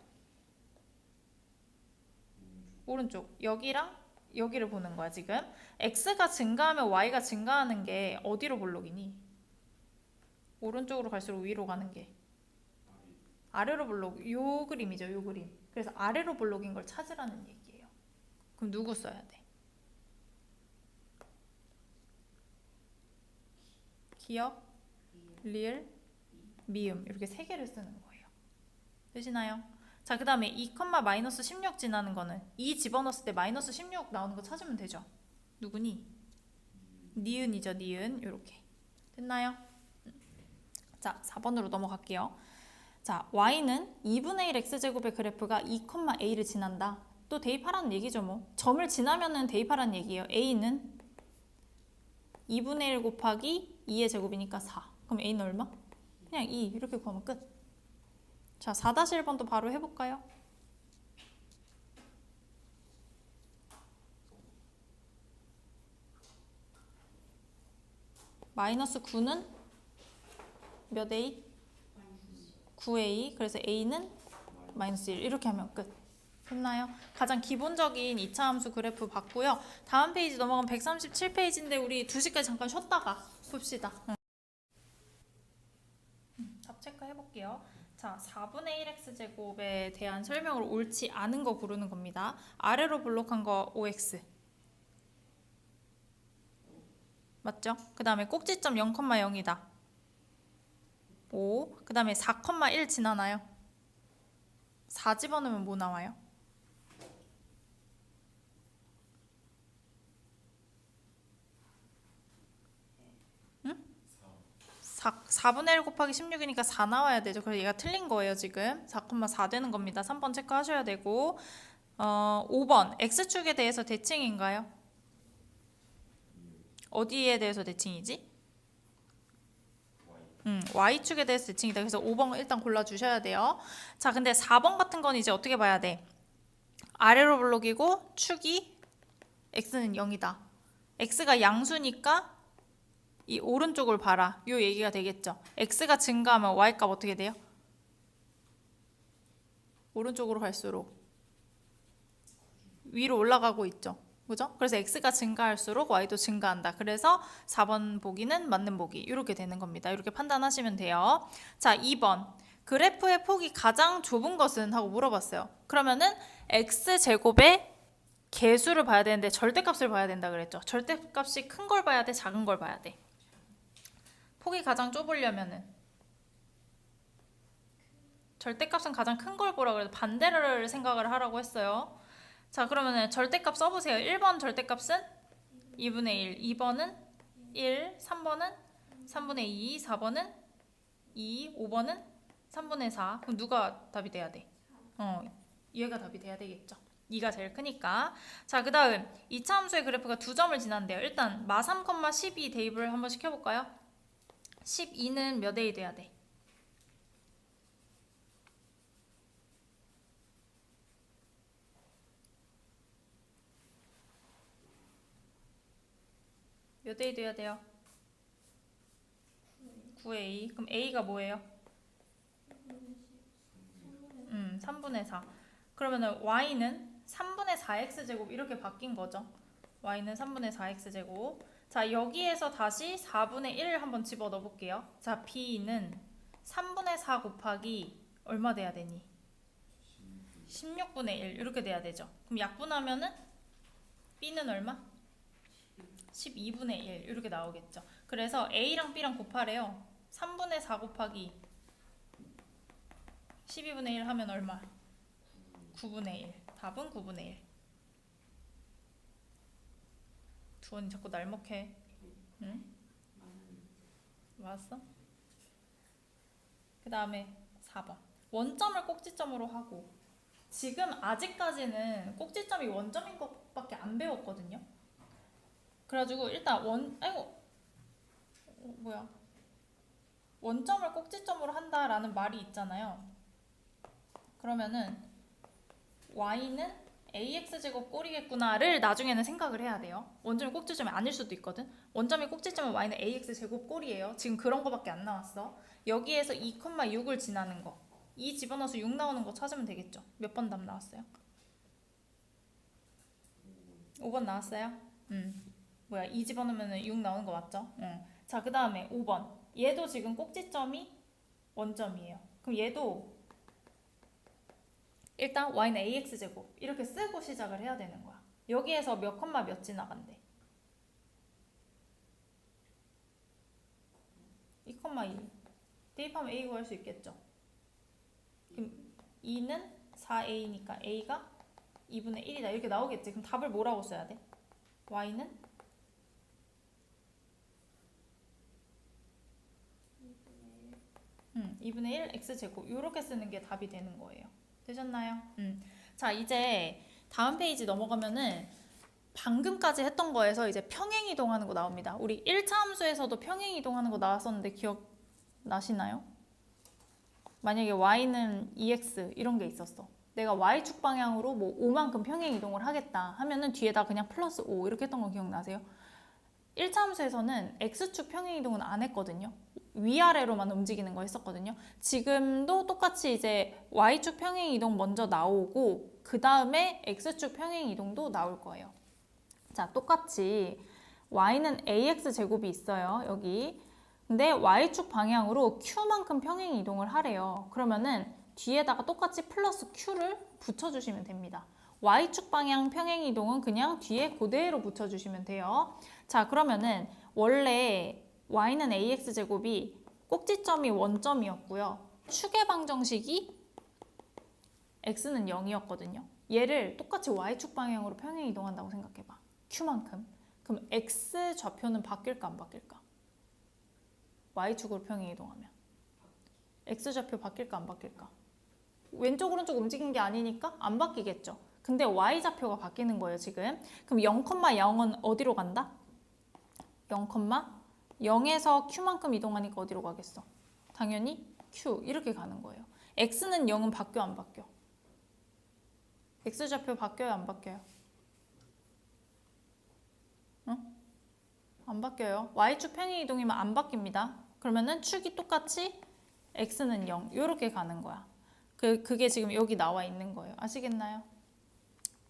오른쪽. 여기랑 여기를 보는 거야 지금. x가 증가하면 y가 증가하는 게 어디로 볼록이니? 오른쪽으로 갈수록 위로 가는 게 아래로 볼록. 요 그림이죠, 요 그림. 그래서 아래로 볼록인 걸 찾으라는 얘기예요. 그럼 누구 써야 돼? 기억, 리을, 미음 이렇게 세 개를 쓰는 거예요. 되시나요? 자, 그 다음에 2, 마이너스 16 지나는 거는 2 집어넣었을 때 마이너스 16 나오는 거 찾으면 되죠. 누구니? 니은이죠, 니은. 요렇게. 됐나요? 자, 4번으로 넘어갈게요. 자, y는 2분의 1 x제곱의 그래프가 2,a를 지난다. 또 대입하라는 얘기죠, 뭐. 점을 지나면은 대입하라는 얘기예요. a는 2분의 1 곱하기 2의 제곱이니까 4. 그럼 a는 얼마? 그냥 2 이렇게 구하면 끝. 자, 4-1번도 바로 해볼까요? 마이너스 9는 몇 a? 9a. 그래서 a는 마이너스 1 이렇게 하면 끝. 됐나요? 가장 기본적인 2차 함수 그래프 봤고요. 다음 페이지 넘어가면 137페이지인데 우리 2시까지 잠깐 쉬었다가 봅시다. 답 체크해 볼게요. 자, 4분의 1x제곱에 대한 설명으로 옳지 않은 거 고르는 겁니다. 아래로 블록한 거 OX. 맞죠? 그 다음에 꼭지점 0,0이다. 5. 그 다음에 4,1 지나나요? 4 집어넣으면 뭐 나와요? 4분의 1 곱하기 16이니까 4 나와야 되죠. 그래서 얘가 틀린 거예요, 지금. 4,4 되는 겁니다. 3번 체크하셔야 되고 5번 X축에 대해서 대칭인가요? 어디에 대해서 대칭이지? Y축에 대해서 대칭이다. 그래서 5번 일단 골라주셔야 돼요. 자, 근데 4번 같은 건 이제 어떻게 봐야 돼? 아래로 블록이고 축이 X는 0이다. X가 양수니까 이 오른쪽을 봐라. 요 얘기가 되겠죠. X가 증가하면 Y값 어떻게 돼요? 오른쪽으로 갈수록 위로 올라가고 있죠. 그죠? 그래서 X가 증가할수록 Y도 증가한다. 그래서 4번 보기는 맞는 보기. 이렇게 되는 겁니다. 이렇게 판단하시면 돼요. 자, 2번. 그래프의 폭이 가장 좁은 것은? 하고 물어봤어요. 그러면은 X제곱의 개수를 봐야 되는데 절대값을 봐야 된다 그랬죠. 절대값이 큰 걸 봐야 돼? 작은 걸 봐야 돼? 폭이 가장 좁으려면은 절대값은 가장 큰 걸 보라 그래서 반대를 생각을 하라고 했어요. 자, 그러면은 절대값 써보세요. 1번 절대값은 2분의 1, 2번은 1, 3번은 3분의 2, 4번은 2, 5번은 3분의 4. 그럼 누가 답이 돼야 돼? 얘가 답이 돼야 되겠죠. 2가 제일 크니까. 자, 그 다음 2차 함수의 그래프가 2점을 지난대요. 일단 마3, 12 대입을 한번 시켜볼까요? 12는 몇 A이 돼야 돼? 몇 A 돼야 돼요? 9A. 그럼 A가 뭐예요? 3분의 4. 그러면은 Y는 3분의 4X제곱 이렇게 바뀐 거죠. Y는 3분의 4X제곱. 자, 여기에서 다시 4분의 1을 한번 집어넣어 볼게요. 자, B는 3분의 4 곱하기 얼마 돼야 되니? 16분의 1 이렇게 돼야 되죠. 그럼 약분하면은 B는 얼마? 12분의 1 이렇게 나오겠죠. 그래서 A랑 B랑 곱하래요. 3분의 4 곱하기 12분의 1 하면 얼마? 9분의 1. 답은 9분의 1. 두원이 자꾸 날먹해. 응? 맞았어? 그 다음에 4번. 원점을 꼭지점으로 하고 지금 아직까지는 꼭지점이 원점인 것밖에 안 배웠거든요. 그래가지고 일단 뭐야? 원점을 꼭지점으로 한다라는 말이 있잖아요. 그러면은 Y는 AX제곱 꼴이겠구나를 나중에는 생각을 해야 돼요. 원점이 꼭지점이 아닐 수도 있거든. 원점이 꼭지점은 Y는 AX제곱 꼴이에요. 지금 그런 거밖에 안 나왔어. 여기에서 2,6을 지나는 거. 2 집어넣어서 6 나오는 거 찾으면 되겠죠. 몇 번 답 나왔어요? 5번 나왔어요? 뭐야, 2 집어넣으면 6 나오는 거 맞죠? 자, 그 다음에 5번. 얘도 지금 꼭지점이 원점이에요. 그럼 얘도 일단 y는 ax제곱 이렇게 쓰고 시작을 해야 되는 거야. 여기에서 몇 컴마 몇 지나간대? 2,2. 대입하면 a 구할 수 있겠죠. 그럼 2는 4a니까 a가 2분의 1이다 이렇게 나오겠지. 그럼 답을 뭐라고 써야 돼? y는 2분의 1 x제곱 이렇게 쓰는 게 답이 되는 거예요. 되셨나요? 자, 이제 다음 페이지 넘어가면은 방금까지 했던 거에서 이제 평행이동하는 거 나옵니다. 우리 1차 함수에서도 평행이동하는 거 나왔었는데 기억나시나요? 만약에 y는 2x 이런 게 있었어. 내가 y축 방향으로 뭐 5만큼 평행이동을 하겠다 하면은 뒤에다 그냥 플러스 5 이렇게 했던 거 기억나세요? 1차 함수에서는 x축 평행이동은 안 했거든요. 위아래로만 움직이는 거 했었거든요. 지금도 똑같이 이제 y축 평행 이동 먼저 나오고 그 다음에 x축 평행 이동도 나올 거예요. 자, 똑같이 y는 ax 제곱이 있어요. 여기. 근데 y축 방향으로 q만큼 평행 이동을 하래요. 그러면은 뒤에다가 똑같이 플러스 q를 붙여주시면 됩니다. y축 방향 평행 이동은 그냥 뒤에 그대로 붙여주시면 돼요. 자, 그러면은 원래 y는 ax 제곱이 꼭지점이 원점이었고요. 축의 방정식이 x는 0이었거든요. 얘를 똑같이 y축 방향으로 평행 이동한다고 생각해봐. q만큼. 그럼 x 좌표는 바뀔까 안 바뀔까? y축으로 평행 이동하면. x 좌표 바뀔까 안 바뀔까? 왼쪽 오른쪽 움직인 게 아니니까 안 바뀌겠죠. 근데 y 좌표가 바뀌는 거예요, 지금. 그럼 0,0은 어디로 간다? 0,0에서 q만큼 이동하니까 어디로 가겠어? 당연히 q 이렇게 가는 거예요. x는 0은 바뀌어 안 바뀌어? x 좌표 바뀌어요 안 바뀌어요? 응? 안 바뀌어요. y축 평행 이동이면 안 바뀝니다. 그러면은 축이 똑같이 x는 0 이렇게 가는 거야. 그게 지금 여기 나와 있는 거예요. 아시겠나요?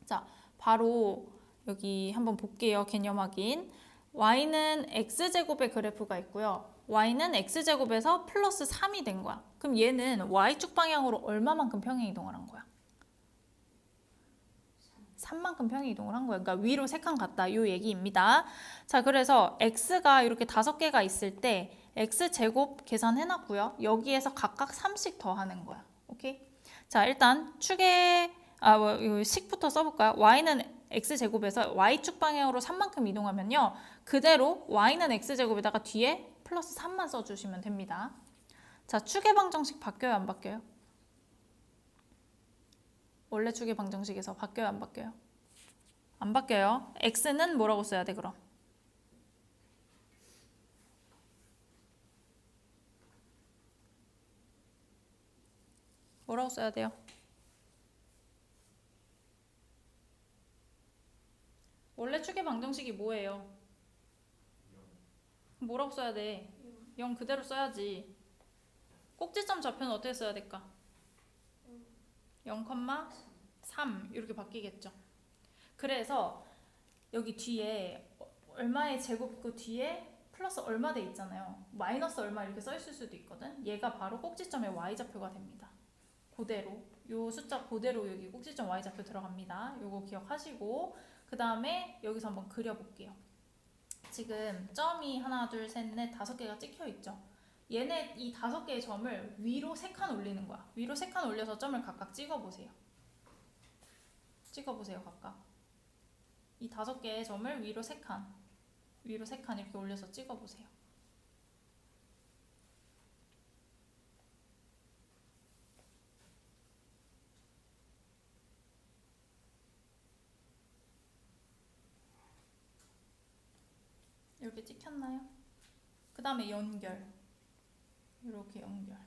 자, 바로 여기 한번 볼게요. 개념 확인. y는 x제곱의 그래프가 있고요. y는 x제곱에서 플러스 3이 된 거야. 그럼 얘는 y축 방향으로 얼마만큼 평행 이동을 한 거야? 3만큼 평행 이동을 한 거예요. 그러니까 위로 3칸 갔다 이 얘기입니다. 자, 그래서 x가 이렇게 5개가 있을 때 x제곱 계산해놨고요. 여기에서 각각 3씩 더하는 거야. 오케이? 자, 일단 식부터 써볼까요? y는 x제곱에서 y축 방향으로 3만큼 이동하면요. 그대로 y는 x제곱에다가 뒤에 플러스 3만 써주시면 됩니다. 자, 축의 방정식 바뀌어요 안 바뀌어요? 원래 축의 방정식에서 바뀌어요 안 바뀌어요? 안 바뀌어요. x는 뭐라고 써야 돼 그럼? 뭐라고 써야 돼요? 원래 축의 방정식이 뭐예요? 뭐라고 써야 돼? 0 그대로 써야지. 꼭지점 좌표는 어떻게 써야 될까? 0,3 이렇게 바뀌겠죠. 그래서 여기 뒤에 얼마의 제곱 그 뒤에 플러스 얼마 돼 있잖아요. 마이너스 얼마 이렇게 써 있을 수도 있거든. 얘가 바로 꼭지점의 y좌표가 됩니다. 그대로 요 숫자 그대로 여기 꼭지점 y좌표 들어갑니다. 요거 기억하시고 그 다음에 여기서 한번 그려볼게요. 지금 점이 하나 둘 셋 넷 5개가 찍혀 있죠. 얘네 이 5개의 점을 위로 3칸 올리는 거야. 위로 3칸 올려서 점을 각각 찍어보세요. 찍어보세요 각각. 이 5개의 점을 위로 3칸 이렇게 올려서 찍어보세요. 이렇게 찍혔나요? 그 다음에 연결. 이렇게 연결.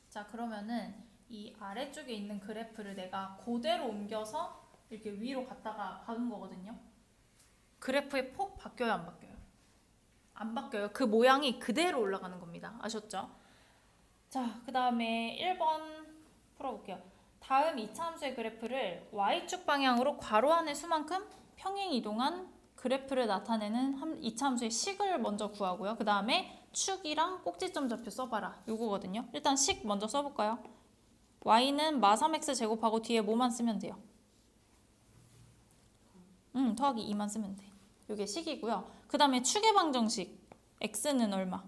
자, 그러면은 이 아래쪽에 있는 그래프를 내가 그대로 옮겨서 이렇게 위로 갔다가 박은 거거든요. 그래프의 폭 바뀌어요 안 바뀌어요? 안 바뀌어요. 그 모양이 그대로 올라가는 겁니다. 아셨죠? 자, 그 다음에 1번 풀어볼게요. 다음 이차함수의 그래프를 y축 방향으로 괄호 안의 수만큼 평행 이동한 그래프를 나타내는 이차함수의 식을 먼저 구하고요. 그 다음에 축이랑 꼭지점 좌표 써봐라. 요거거든요. 일단 식 먼저 써볼까요? y는 마 3x 제곱하고 뒤에 뭐만 쓰면 돼요? 더하기 2만 쓰면 돼. 요게 식이고요. 그 다음에 축의 방정식 x는 얼마?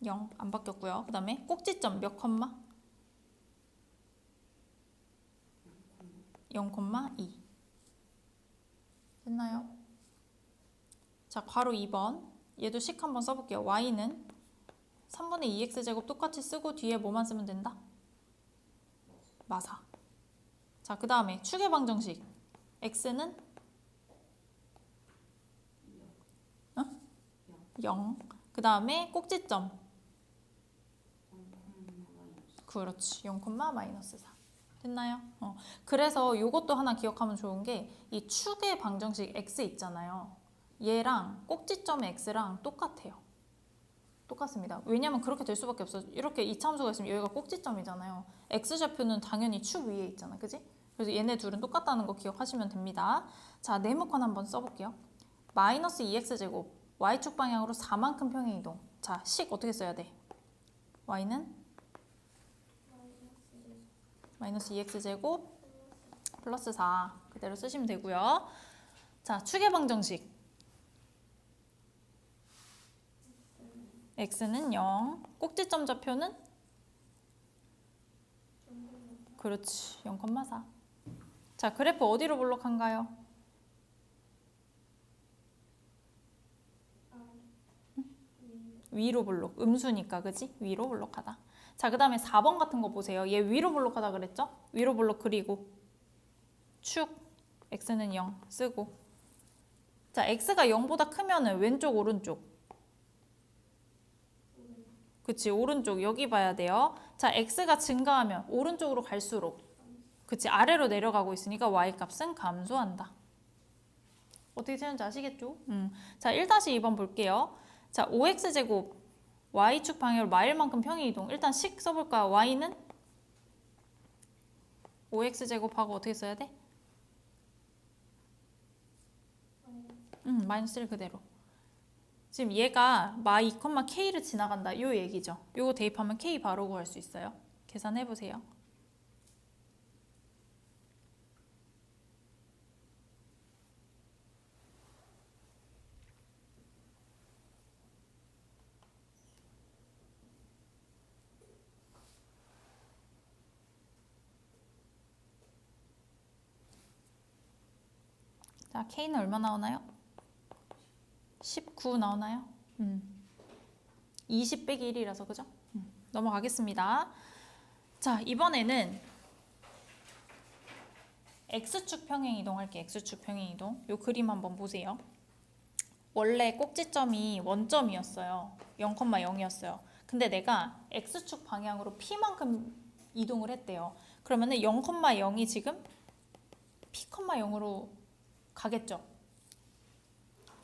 0 안 바뀌었고요. 그 다음에 꼭지점 몇 컴마? 0,2 됐나요? 자, 괄호 2번 얘도 식 한번 써볼게요. y는 3분의 2x제곱 똑같이 쓰고 뒤에 뭐만 쓰면 된다? 마사. 자, 그 다음에 축의 방정식 x는 0. 그 다음에 꼭지점 그렇지. 0, 마이너스 4. 됐나요? 그래서 이것도 하나 기억하면 좋은 게 이 축의 방정식 x 있잖아요. 얘랑 꼭지점의 x랑 똑같아요. 똑같습니다. 왜냐면 그렇게 될 수밖에 없어. 이렇게 이차함수가 있으면 여기가 꼭지점이잖아요. x좌표는 당연히 축 위에 있잖아. 그지? 그래서 얘네 둘은 똑같다는 거 기억하시면 됩니다. 자, 네모칸 한번 써볼게요. 마이너스 2x제곱 y축 방향으로 4만큼 평행 이동. 자, 식 어떻게 써야 돼? y는 마이너스 2x제곱 플러스 4 그대로 쓰시면 되고요. 자, 축의 방정식 x는 0, 꼭지점 좌표는 그렇지 0,4. 자, 그래프 어디로 볼록한가요? 위로 볼록, 음수니까 그지? 위로 볼록하다. 자, 그 다음에 4번 같은 거 보세요. 얘 위로 볼록하다 그랬죠? 위로 볼록 그리고 축 x는 0 쓰고. 자, x가 0보다 크면은 왼쪽 오른쪽. 그치, 오른쪽 여기 봐야 돼요. 자, x가 증가하면 오른쪽으로 갈수록 그치, 아래로 내려가고 있으니까 y값은 감소한다. 어떻게 되는지 아시겠죠? 자, 1-2번 볼게요. 자, 5x제곱 y축 방향으로 마일만큼 평행 이동. 일단 식 써볼까요? y는 5x제곱하고 어떻게 써야 돼? 마이너스 1 그대로. 지금 얘가 마 2, k를 지나간다. 요 얘기죠. 요거 대입하면 k 바로 구할 수 있어요. 계산해보세요. 자, k는 얼마 나오나요? 19 나오나요? 20 빼기 1이라서 그죠? 넘어가겠습니다. 자, 이번에는 x축 평행 이동할게. x축 평행 이동. 요 그림 한번 보세요. 원래 꼭지점이 원점이었어요. 0,0이었어요. 근데 내가 x축 방향으로 p만큼 이동을 했대요. 그러면은 0,0이 지금 p,0으로 가겠죠.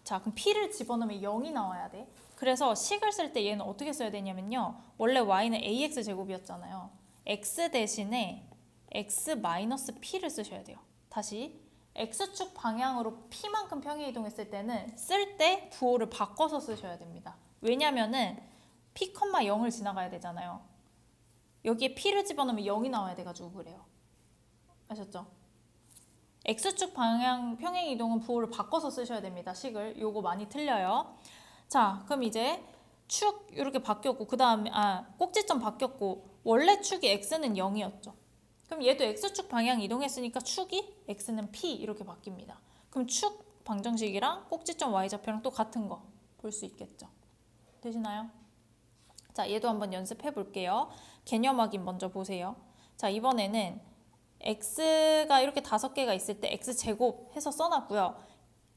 자, 그럼 p를 집어넣으면 0이 나와야 돼. 그래서 식을 쓸 때 얘는 어떻게 써야 되냐면요. 원래 y는 ax 제곱이었잖아요. x 대신에 x 마이너스 p를 쓰셔야 돼요. 다시 x축 방향으로 p만큼 평행 이동했을 때는 쓸 때 부호를 바꿔서 쓰셔야 됩니다. 왜냐면은 p, 0을 지나가야 되잖아요. 여기에 p를 집어넣으면 0이 나와야 돼가지고 그래요. 아셨죠? x축 방향 평행 이동은 부호를 바꿔서 쓰셔야 됩니다. 식을. 요거 많이 틀려요. 자, 그럼 이제 축 이렇게 바뀌었고 그 다음에 꼭지점 바뀌었고 원래 축이 x는 0이었죠. 그럼 얘도 x축 방향 이동했으니까 축이 x는 p 이렇게 바뀝니다. 그럼 축 방정식이랑 꼭지점 y좌표랑 또 같은 거 볼 수 있겠죠. 되시나요? 자, 얘도 한번 연습해 볼게요. 개념 확인 먼저 보세요. 자, 이번에는 x가 이렇게 5개가 있을 때 x제곱 해서 써놨고요.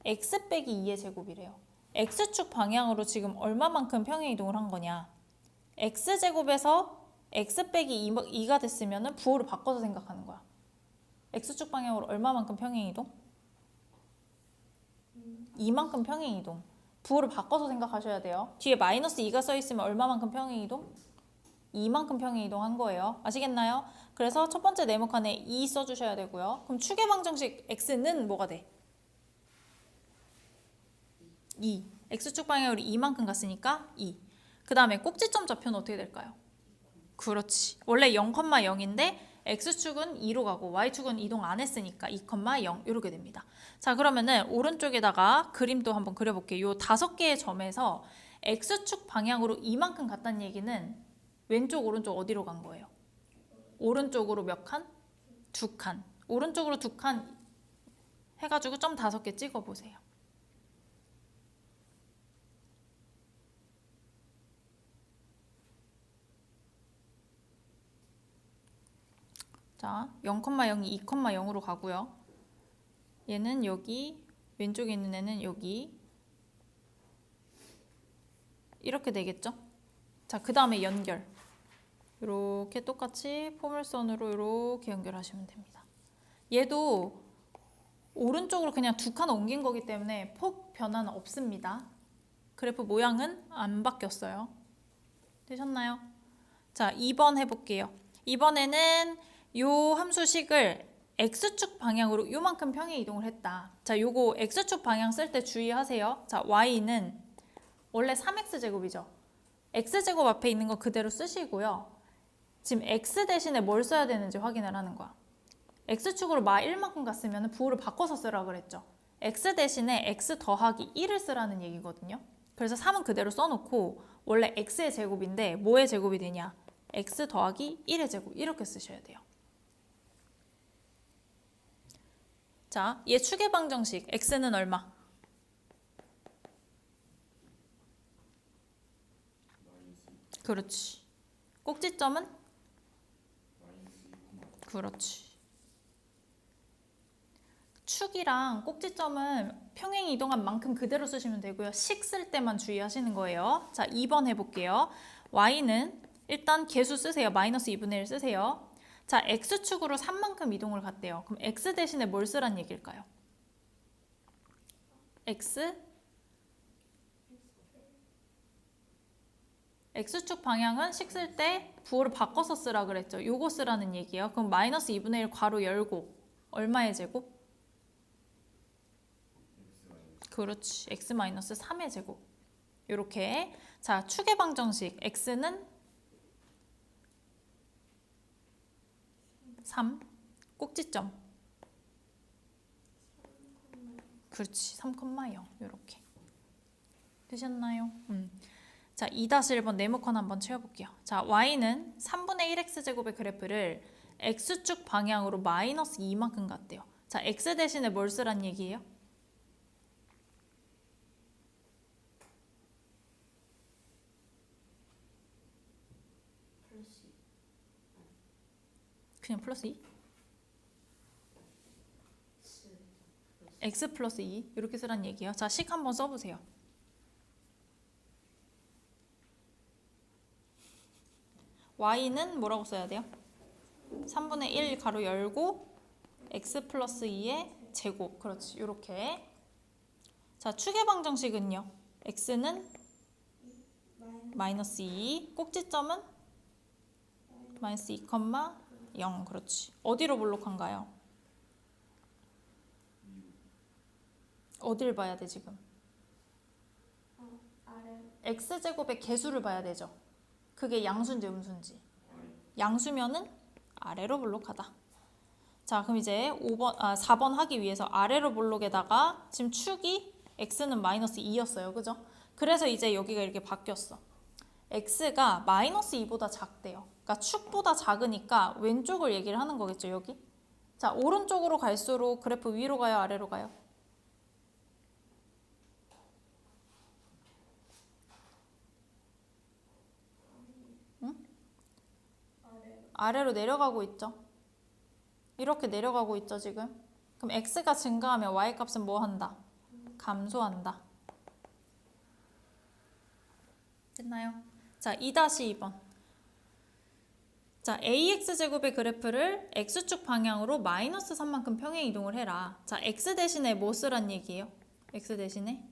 x 빼기 2의 제곱이래요. x축 방향으로 지금 얼마만큼 평행 이동을 한 거냐. x제곱에서 x 빼기 2가 됐으면 부호를 바꿔서 생각하는 거야. x축 방향으로 얼마만큼 평행 이동? 2만큼 평행 이동. 부호를 바꿔서 생각하셔야 돼요. 뒤에 마이너스 2가 써있으면 얼마만큼 평행 이동? 2만큼 평행 이동한 거예요. 아시겠나요? 그래서 첫 번째 네모칸에 2 써주셔야 되고요. 그럼 축의 방정식 x는 뭐가 돼? 2. x축 방향으로 2만큼 갔으니까 2. 그 다음에 꼭지점 좌표는 어떻게 될까요? 그렇지. 원래 0,0인데 x축은 2로 가고 y축은 이동 안 했으니까 2,0 이렇게 됩니다. 자, 그러면은 오른쪽에다가 그림도 한번 그려볼게요. 요 5개의 점에서 x축 방향으로 2만큼 갔다는 얘기는 왼쪽 오른쪽 어디로 간 거예요? 오른쪽으로 몇 칸? 2칸. 오른쪽으로 2칸 해가지고 점 5개 찍어보세요. 자, 0,0이 2,0으로 가고요. 얘는 여기, 왼쪽에 있는 애는 여기. 이렇게 되겠죠? 자, 그 다음에 연결. 이렇게 똑같이 포물선으로 이렇게 연결하시면 됩니다. 얘도 오른쪽으로 그냥 두 칸 옮긴 거기 때문에 폭 변화는 없습니다. 그래프 모양은 안 바뀌었어요. 되셨나요? 자, 2번 해볼게요. 이번에는 요 함수식을 x축 방향으로 요만큼 평행 이동을 했다. 자, 요거 x축 방향 쓸 때 주의하세요. 자, y는 원래 3x제곱이죠. x제곱 앞에 있는 거 그대로 쓰시고요. 지금 x 대신에 뭘 써야 되는지 확인을 하는 거야. x축으로 마 1만큼 갔으면 부호를 바꿔서 쓰라고 그랬죠. x 대신에 x 더하기 1을 쓰라는 얘기거든요. 그래서 3은 그대로 써놓고 원래 x의 제곱인데 뭐의 제곱이 되냐? x 더하기 1의 제곱 이렇게 쓰셔야 돼요. 자, 얘 축의 방정식 x는 얼마? 그렇지. 꼭지점은? 그렇지. 축이랑 꼭지점은 평행 이동한 만큼 그대로 쓰시면 되고요. 식 쓸 때만 주의하시는 거예요. 자, 2번 해볼게요. y는 일단 개수 쓰세요. 마이너스 2분의 1 쓰세요. 자, x축으로 3만큼 이동을 갔대요. 그럼 x 대신에 뭘 쓰란 얘기일까요? x축 방향은 식 쓸 때 부호를 바꿔서 쓰라 그랬죠. 요거 쓰라는 얘기예요. 그럼 마이너스 2분의 1 괄호 열고 얼마의 제곱? 그렇지. x 마이너스 3의 제곱. 요렇게. 자, 축의 방정식 x는 3, 꼭지점. 그렇지. 3,0 요렇게. 되셨나요? 자, 2-1번 네모컨 한번 채워볼게요. 자, y는 3분의 1x제곱의 그래프를 x축 방향으로 마이너스 2만큼 갔대요. 자, x 대신에 뭘 쓰란 얘기예요? 그냥 플러스 2? x 플러스 2 이렇게 쓰란 얘기예요. 자, 식 한번 써보세요. y는 뭐라고 써야 돼요? 3분의 1 가로 열고 x 플러스 2의 제곱. 그렇지. 이렇게. 자, 축의 방정식은요. x는 마이너스 2, 꼭지점은 마이너스 2, 0. 그렇지. 어디로 볼록한가요? 어딜 봐야 돼 지금? x제곱의 개수를 봐야 되죠. 그게 양수인지 음수인지. 양수면은 아래로 볼록하다. 자, 그럼 이제 4번 하기 위해서 아래로 볼록에다가 지금 축이 x는 마이너스 2였어요. 그죠? 그래서 이제 여기가 이렇게 바뀌었어. x가 마이너스 2보다 작대요. 그러니까 축보다 작으니까 왼쪽을 얘기를 하는 거겠죠, 여기? 자, 오른쪽으로 갈수록 그래프 위로 가요, 아래로 가요? 아래로 내려가고 있죠. 이렇게 내려가고 있죠, 지금. 그럼 x가 증가하면 y 값은 뭐 한다? 감소한다. 됐나요? 자, 2-2번. 자, ax제곱의 그래프를 x축 방향으로 마이너스 3만큼 평행 이동을 해라. 자, x 대신에 뭐 쓰란 얘기예요? x 대신에?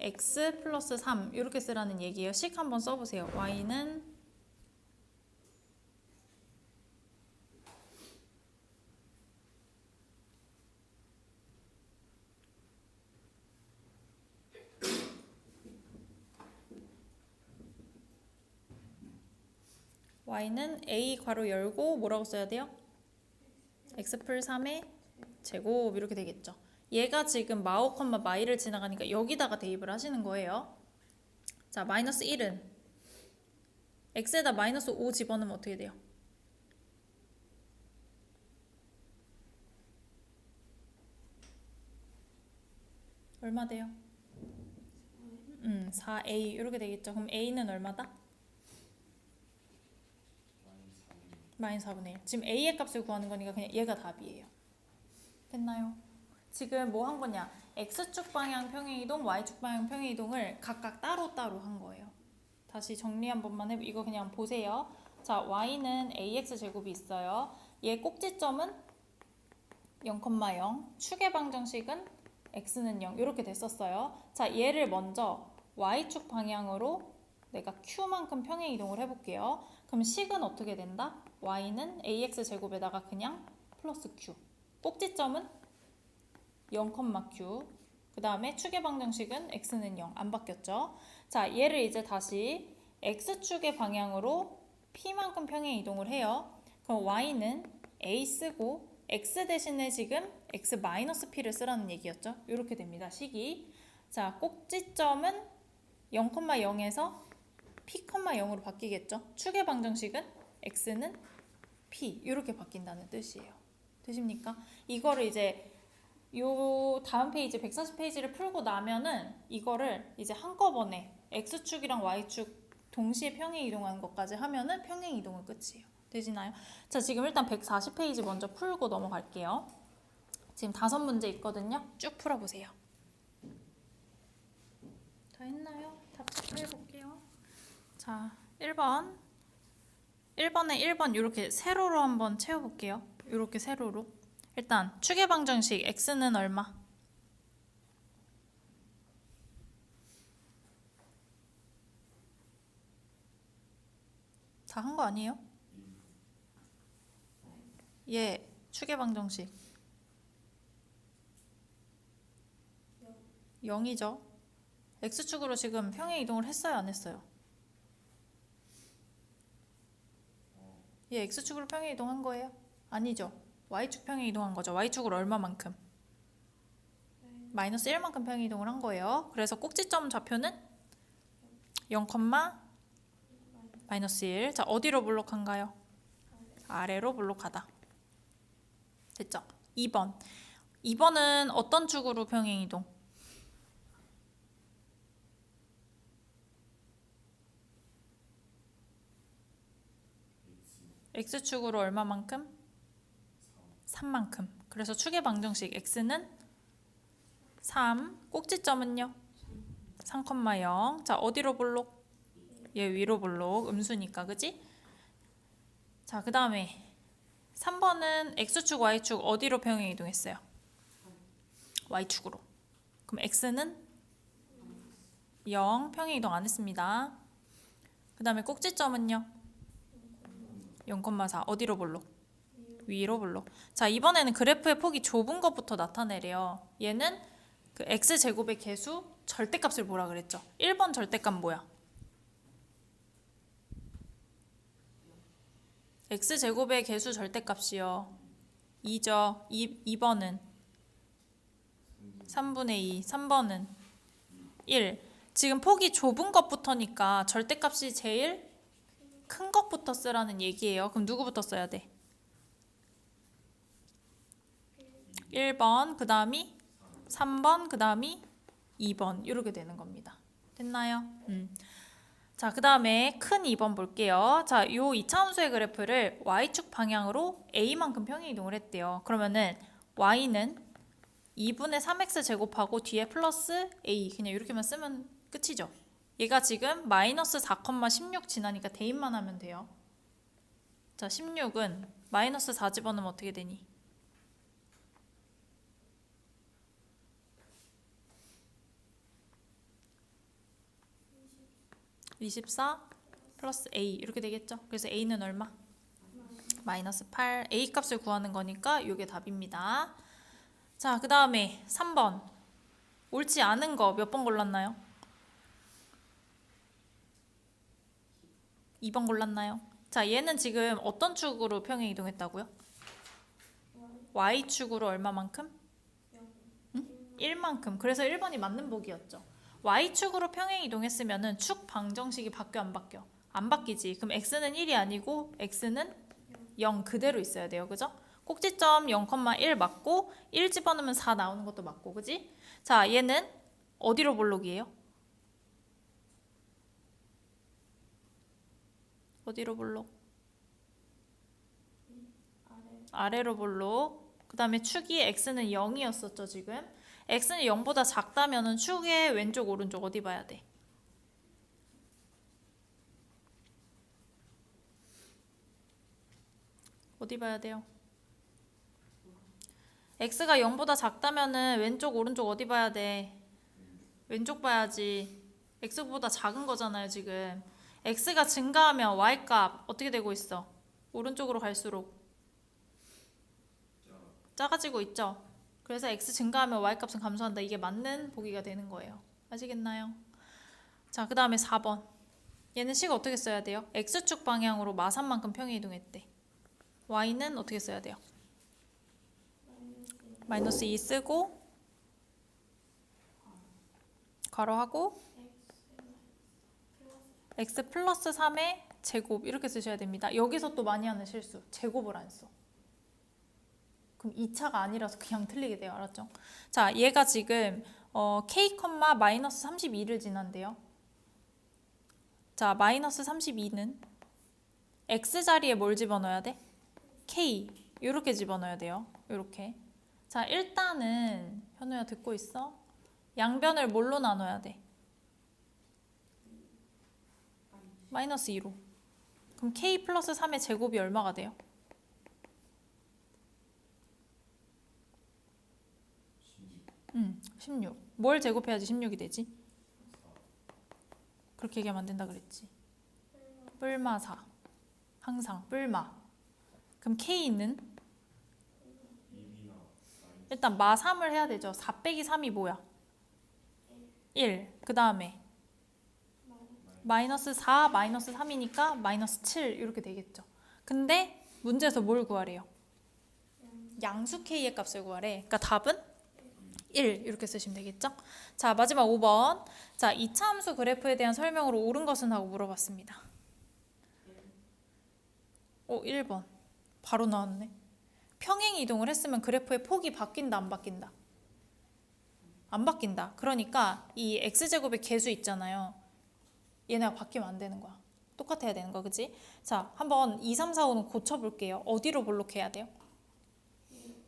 x 플러스 3 이렇게 쓰라는 얘기예요. 식 한번 써보세요. y는 a 괄호 열고 뭐라고 써야 돼요? x 플 3의 제곱 이렇게 되겠죠. 얘가 지금 마오 컴마 마이를 지나가니까 여기다가 대입을 하시는 거예요. 자, 마이너스 1은 x에다 마이너스 5 집어넣으면 어떻게 돼요? 얼마 돼요? 4a 이렇게 되겠죠. 그럼 a는 얼마다? 마이너스 4분의 1. 지금 a의 값을 구하는 거니까 그냥 얘가 답이에요. 됐나요? 지금 뭐 한 거냐? x축 방향 평행이동, y축 방향 평행이동을 각각 따로따로 한 거예요. 다시 정리 한 번만 이거 그냥 보세요. 자, y는 ax 제곱이 있어요. 얘 꼭지점은 0,0, 축의 방정식은 x는 0 이렇게 됐었어요. 자, 얘를 먼저 y축 방향으로 내가 q만큼 평행 이동을 해볼게요. 그럼 식은 어떻게 된다? y는 ax 제곱에다가 그냥 플러스 q. 꼭지점은 0,q. 그 다음에 축의 방정식은 x는 0. 안 바뀌었죠? 자, 얘를 이제 다시 x축의 방향으로 p만큼 평행 이동을 해요. 그럼 y는 a 쓰고 x 대신에 지금 x-p를 쓰라는 얘기였죠? 이렇게 됩니다. 식이. 자, 꼭지점은 0,0에서 p,0으로 바뀌겠죠? 축의 방정식은 x는 p 이렇게 바뀐다는 뜻이에요. 되십니까? 이거를 이제 요 다음 페이지 140페이지를 풀고 나면은 이거를 이제 한꺼번에 x축이랑 y축 동시에 평행 이동하는 것까지 하면은 평행 이동은 끝이에요. 되시나요? 자, 지금 일단 140페이지 먼저 풀고 넘어갈게요. 지금 5문제 있거든요. 쭉 풀어보세요. 다 했나요? 답 해볼게요. 자, 1번에 1번 이렇게 세로로 한번 채워볼게요. 이렇게 세로로. 일단 축의 방정식 x는 얼마? 다 한 거 아니에요? 예, 축의 방정식 0이죠. x축으로 지금 평행 이동을 했어요, 안 했어요? 예, x축으로 평행 이동한 거예요? 아니죠. y축 평행 이동한 거죠. y축으로 얼마만큼? 마이너스 1만큼 평행 이동을 한 거예요. 그래서 꼭지점 좌표는 0, 마이너스 1. 자, 어디로 볼록한가요? 아래로 볼록하다. 됐죠? 2번. 2번은 어떤 축으로 평행 이동? x축으로 얼마만큼? 3만큼. 그래서 축의 방정식 x는 3, 꼭지점은요? 3,0. 자, 어디로 볼록? 얘 위로 볼록, 음수니까, 그지? 자, 그 다음에 3번은 x축, y축 어디로 평행 이동했어요? y축으로. 그럼 x는 0, 평행 이동 안 했습니다. 그 다음에 꼭지점은요? 0,4. 어디로 볼록? 위로 볼록. 자, 이번에는 그래프의 폭이 좁은 것부터 나타내래요. 얘는 그 x제곱의 개수 절대값을 뭐라 그랬죠? 1번 절대값 뭐야? x제곱의 개수 절대값이요. 2죠. 2번은 3분의 2. 3번은 1. 지금 폭이 좁은 것부터니까 절대값이 제일 큰 것부터 쓰라는 얘기예요. 그럼 누구부터 써야 돼? 1번, 그 다음이 3번, 그 다음이 2번 이렇게 되는 겁니다. 됐나요? 자, 그 다음에 큰 2번 볼게요. 자, 요 2차함수의 그래프를 y축 방향으로 a만큼 평행 이동을 했대요. 그러면은 y는 2분의 3x 제곱하고 뒤에 플러스 a 그냥 이렇게만 쓰면 끝이죠. 얘가 지금 마이너스 4,16 지나니까 대입만 하면 돼요. 자, 16은 마이너스 4 집어넣으면 어떻게 되니? 24 플러스 a 이렇게 되겠죠? 그래서 a는 얼마? 마이너스 8. a 값을 구하는 거니까 이게 답입니다. 자, 그 다음에 3번. 옳지 않은 거 몇 번 골랐나요? 2번 골랐나요? 자, 얘는 지금 어떤 축으로 평행 이동했다고요? y축으로 얼마만큼? 1만큼. 그래서 1번이 맞는 보기였죠. y축으로 평행 이동했으면은 축 방정식이 바뀌어 안 바뀌어? 안 바뀌지. 그럼 x는 1이 아니고 x는 0 그대로 있어야 돼요. 그죠? 꼭지점 0,1 맞고 1 집어넣으면 4 나오는 것도 맞고, 그지? 자, 얘는 어디로 볼록이에요? 어디로 볼록? 아래로 볼록. 그 다음에 축이 x는 0이었었죠, 지금. x는 0보다 작다면은 축의 왼쪽, 오른쪽 어디 봐야 돼? 어디 봐야 돼요? x가 0보다 작다면은 왼쪽 오른쪽 어디 봐야 돼? 왼쪽 봐야지. x보다 작은 거잖아요 지금. x가 증가하면 y값 어떻게 되고 있어? 오른쪽으로 갈수록 작아지고 있죠. 그래서 x 증가하면 y값은 감소한다. 이게 맞는 보기가 되는 거예요. 아시겠나요? 자, 그 다음에 4번. 얘는 식 어떻게 써야 돼요? x축 방향으로 마산만큼 평행 이동했대. y는 어떻게 써야 돼요? 마이너스 2 쓰고 괄호하고 x 플러스 3의 제곱 이렇게 쓰셔야 됩니다. 여기서 또 많이 하는 실수. 제곱을 안 써. 그럼 2차가 아니라서 그냥 틀리게 돼요. 알았죠? 자, 얘가 지금 k, 마이너스 32를 지난대요. 자, 마이너스 32는 x 자리에 뭘 집어넣어야 돼? k. 이렇게 집어넣어야 돼요. 이렇게. 자, 일단은 현우야 듣고 있어? 양변을 뭘로 나눠야 돼? 마이너스 2로. 그럼 k 플러스 3의 제곱이 얼마가 돼요? 16. 뭘 제곱해야지 16이 되지? 그렇게 얘기하면 안 된다 그랬지. 뿔마 4. 항상 뿔마. 그럼 k는? 일단 마 3을 해야 되죠. 4 빼기 3이 뭐야? 1. 그 다음에 마이너스 4, 마이너스 3이니까 마이너스 7 이렇게 되겠죠. 근데 문제에서 뭘 구하래요? 양수 k의 값을 구하래. 그러니까 답은 1 이렇게 쓰시면 되겠죠. 자, 마지막 5번. 자, 2차 함수 그래프에 대한 설명으로 옳은 것은 하고 물어봤습니다. 1번. 바로 나왔네. 평행 이동을 했으면 그래프의 폭이 바뀐다 안 바뀐다? 안 바뀐다. 그러니까 이 x제곱의 개수 있잖아요. 얘네가 바뀌면 안 되는 거야. 똑같아야 되는 거, 그치? 자, 한번 2, 3, 4, 5는 고쳐볼게요. 어디로 볼록해야 돼요?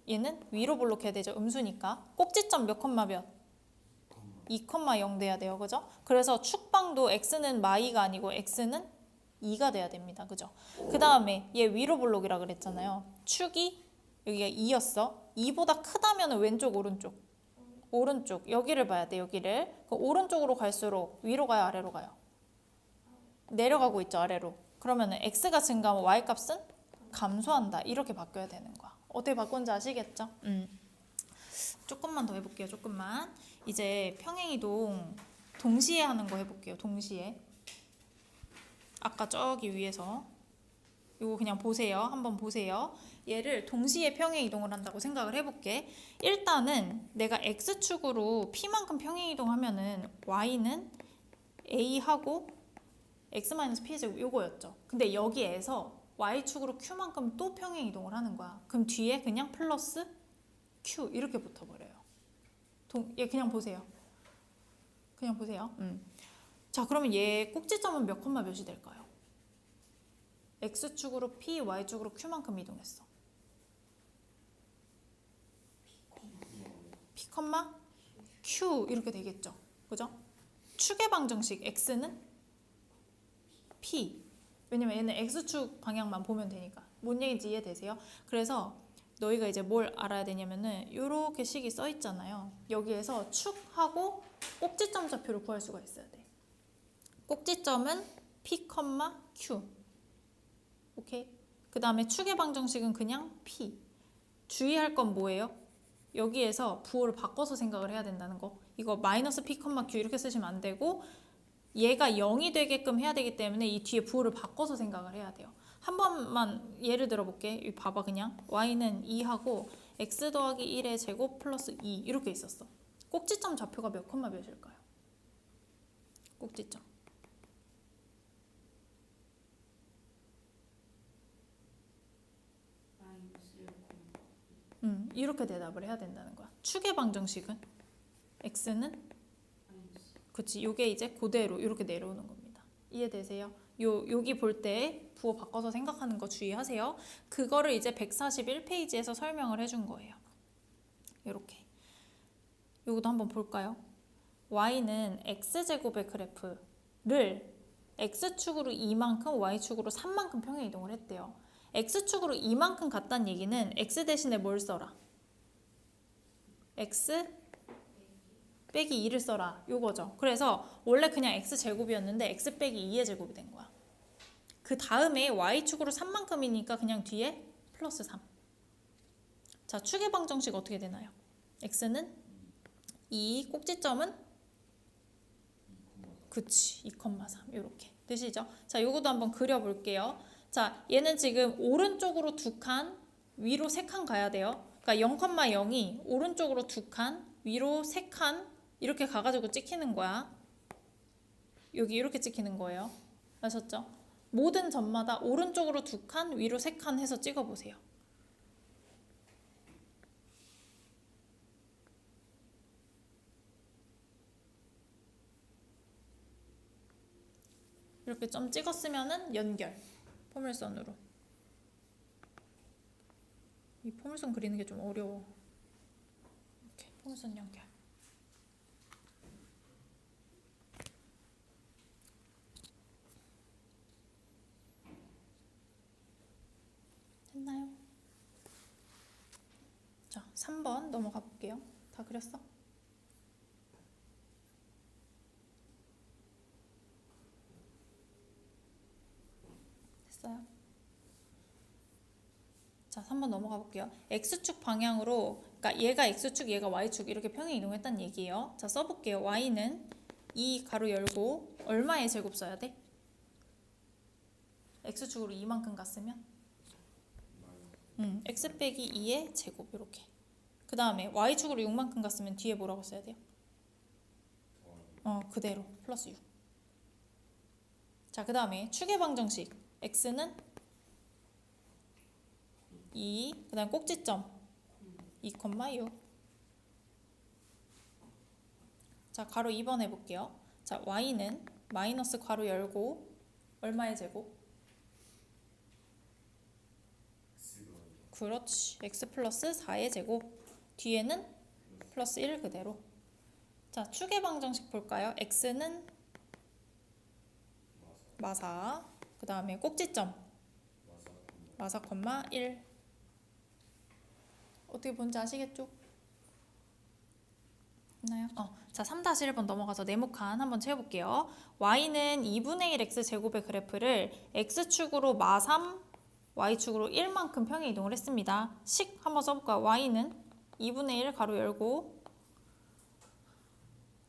얘는 위로 볼록해야 되죠. 음수니까. 꼭지점 몇 콤마 몇? 2,0 돼야 돼요. 그죠? 그래서 축방도 x는 마이가 아니고 x는 2가 돼야 됩니다. 그죠? 그 다음에 얘 위로 볼록이라 그랬잖아요. 축이 여기가 2였어. 2보다 크다면 왼쪽 오른쪽? 오른쪽. 여기를 봐야 돼. 여기를. 오른쪽으로 갈수록 위로 가요? 아래로 가요? 내려가고 있죠. 아래로. 그러면 x가 증가하면 y값은 감소한다. 이렇게 바뀌어야 되는 거야. 어떻게 바꾼지 아시겠죠? 조금만 더 해볼게요. 조금만. 이제 평행이동 동시에 하는 거 해볼게요. 동시에. 아까 저기 위에서. 이거 그냥 보세요. 한번 보세요. 얘를 동시에 평행이동을 한다고 생각을 해볼게. 일단은 내가 x축으로 p만큼 평행이동하면은 y는 a하고 x-p제곱 요거였죠. 근데 여기에서 y축으로 q만큼 또 평행이동을 하는 거야. 그럼 뒤에 그냥 플러스 q 이렇게 붙어버려요. 얘 그냥 보세요. 그냥 보세요. 자, 그러면 얘 꼭지점은 몇 콤마 몇이 될까요? x축으로 p, y축으로 q만큼 이동했어. p, q 이렇게 되겠죠. 그죠? 축의 방정식 x는 p. 왜냐면 얘는 x축 방향만 보면 되니까. 뭔 얘기인지 이해되세요? 그래서 너희가 이제 뭘 알아야 되냐면은 요렇게 식이 써 있잖아요. 여기에서 축하고 꼭지점 좌표를 구할 수가 있어야 돼. 꼭지점은 p, q. 오케이? 그 다음에 축의 방정식은 그냥 p. 주의할 건 뭐예요? 여기에서 부호를 바꿔서 생각을 해야 된다는 거. 이거 마이너스 p, q 이렇게 쓰시면 안 되고 얘가 0이 되게끔 해야 되기 때문에 이 뒤에 부호를 바꿔서 생각을 해야 돼요. 한 번만 예를 들어볼게. 여기 봐봐 그냥. y는 2하고 x 더하기 1의 제곱 플러스 2 이렇게 있었어. 꼭지점 좌표가 몇 콤마 몇일까요? 꼭지점. 이렇게 대답을 해야 된다는 거야. 축의 방정식은 x는 그치, 요게 이제 그대로 이렇게 내려오는 겁니다. 이해되세요? 여기 볼 때 부호 바꿔서 생각하는 거 주의하세요. 그거를 이제 141페이지에서 설명을 해준 거예요. 이렇게. 요것도 한번 볼까요? y는 x제곱의 그래프를 x축으로 2만큼, y축으로 3만큼 평행 이동을 했대요. x축으로 이만큼 갔다는 얘기는 x 대신에 뭘 써라? x 빼기 2를 써라. 요거죠. 그래서 원래 그냥 x제곱이었는데 x 빼기 2의 제곱이 된 거야. 그 다음에 y축으로 3만큼이니까 그냥 뒤에 플러스 3. 자, 축의 방정식 어떻게 되나요? x는 2, 꼭지점은 그치, 2,3 이렇게 되시죠? 자, 요거도 한번 그려볼게요. 자, 얘는 지금 오른쪽으로 2칸, 위로 3칸 가야 돼요. 그러니까 0,0이 오른쪽으로 2칸, 위로 3칸 이렇게 가가지고 찍히는 거야. 여기 이렇게 찍히는 거예요. 아셨죠? 모든 점마다 오른쪽으로 2칸, 위로 3칸 해서 찍어보세요. 이렇게 점 찍었으면은 연결. 포물선으로. 이 포물선 그리는 게 좀 어려워. 이렇게 포물선 연결. 됐나요? 자, 3번 넘어가 볼게요. 다 그렸어? 됐어요? 자, 3번 넘어가 볼게요. x축 방향으로, 그러니까 얘가 x축, 얘가 y축 이렇게 평행 이동했다는 얘기예요. 자, 써볼게요. y는 2 가로 열고 얼마의 제곱 써야 돼? x축으로 2만큼 갔으면? x 빼기 2의 제곱 이렇게. 그 다음에 y축으로 6만큼 갔으면 뒤에 뭐라고 써야 돼요? 그대로 플러스 6. 자, 그 다음에 축의 방정식 x는 2, 그 다음 꼭지점 2,6. 자, 가로 2번 해볼게요. 자, y는 마이너스 가로 열고 얼마의 제곱? 그렇지. x 플러스 4의 제곱. 뒤에는 플러스 1 그대로. 자, 축의 방정식 볼까요? x는 마사, 그 다음에 꼭지점 마사, 1. 어떻게 본지 아시겠죠? 있나요? 자, 3-1번 넘어가서 네모칸 한번 채워볼게요. y는 2분의 1 x제곱의 그래프를 x축으로 마3, y축으로 1만큼 평행 이동을 했습니다. 식 한번 써볼까요? y는 2분의 1 가로 열고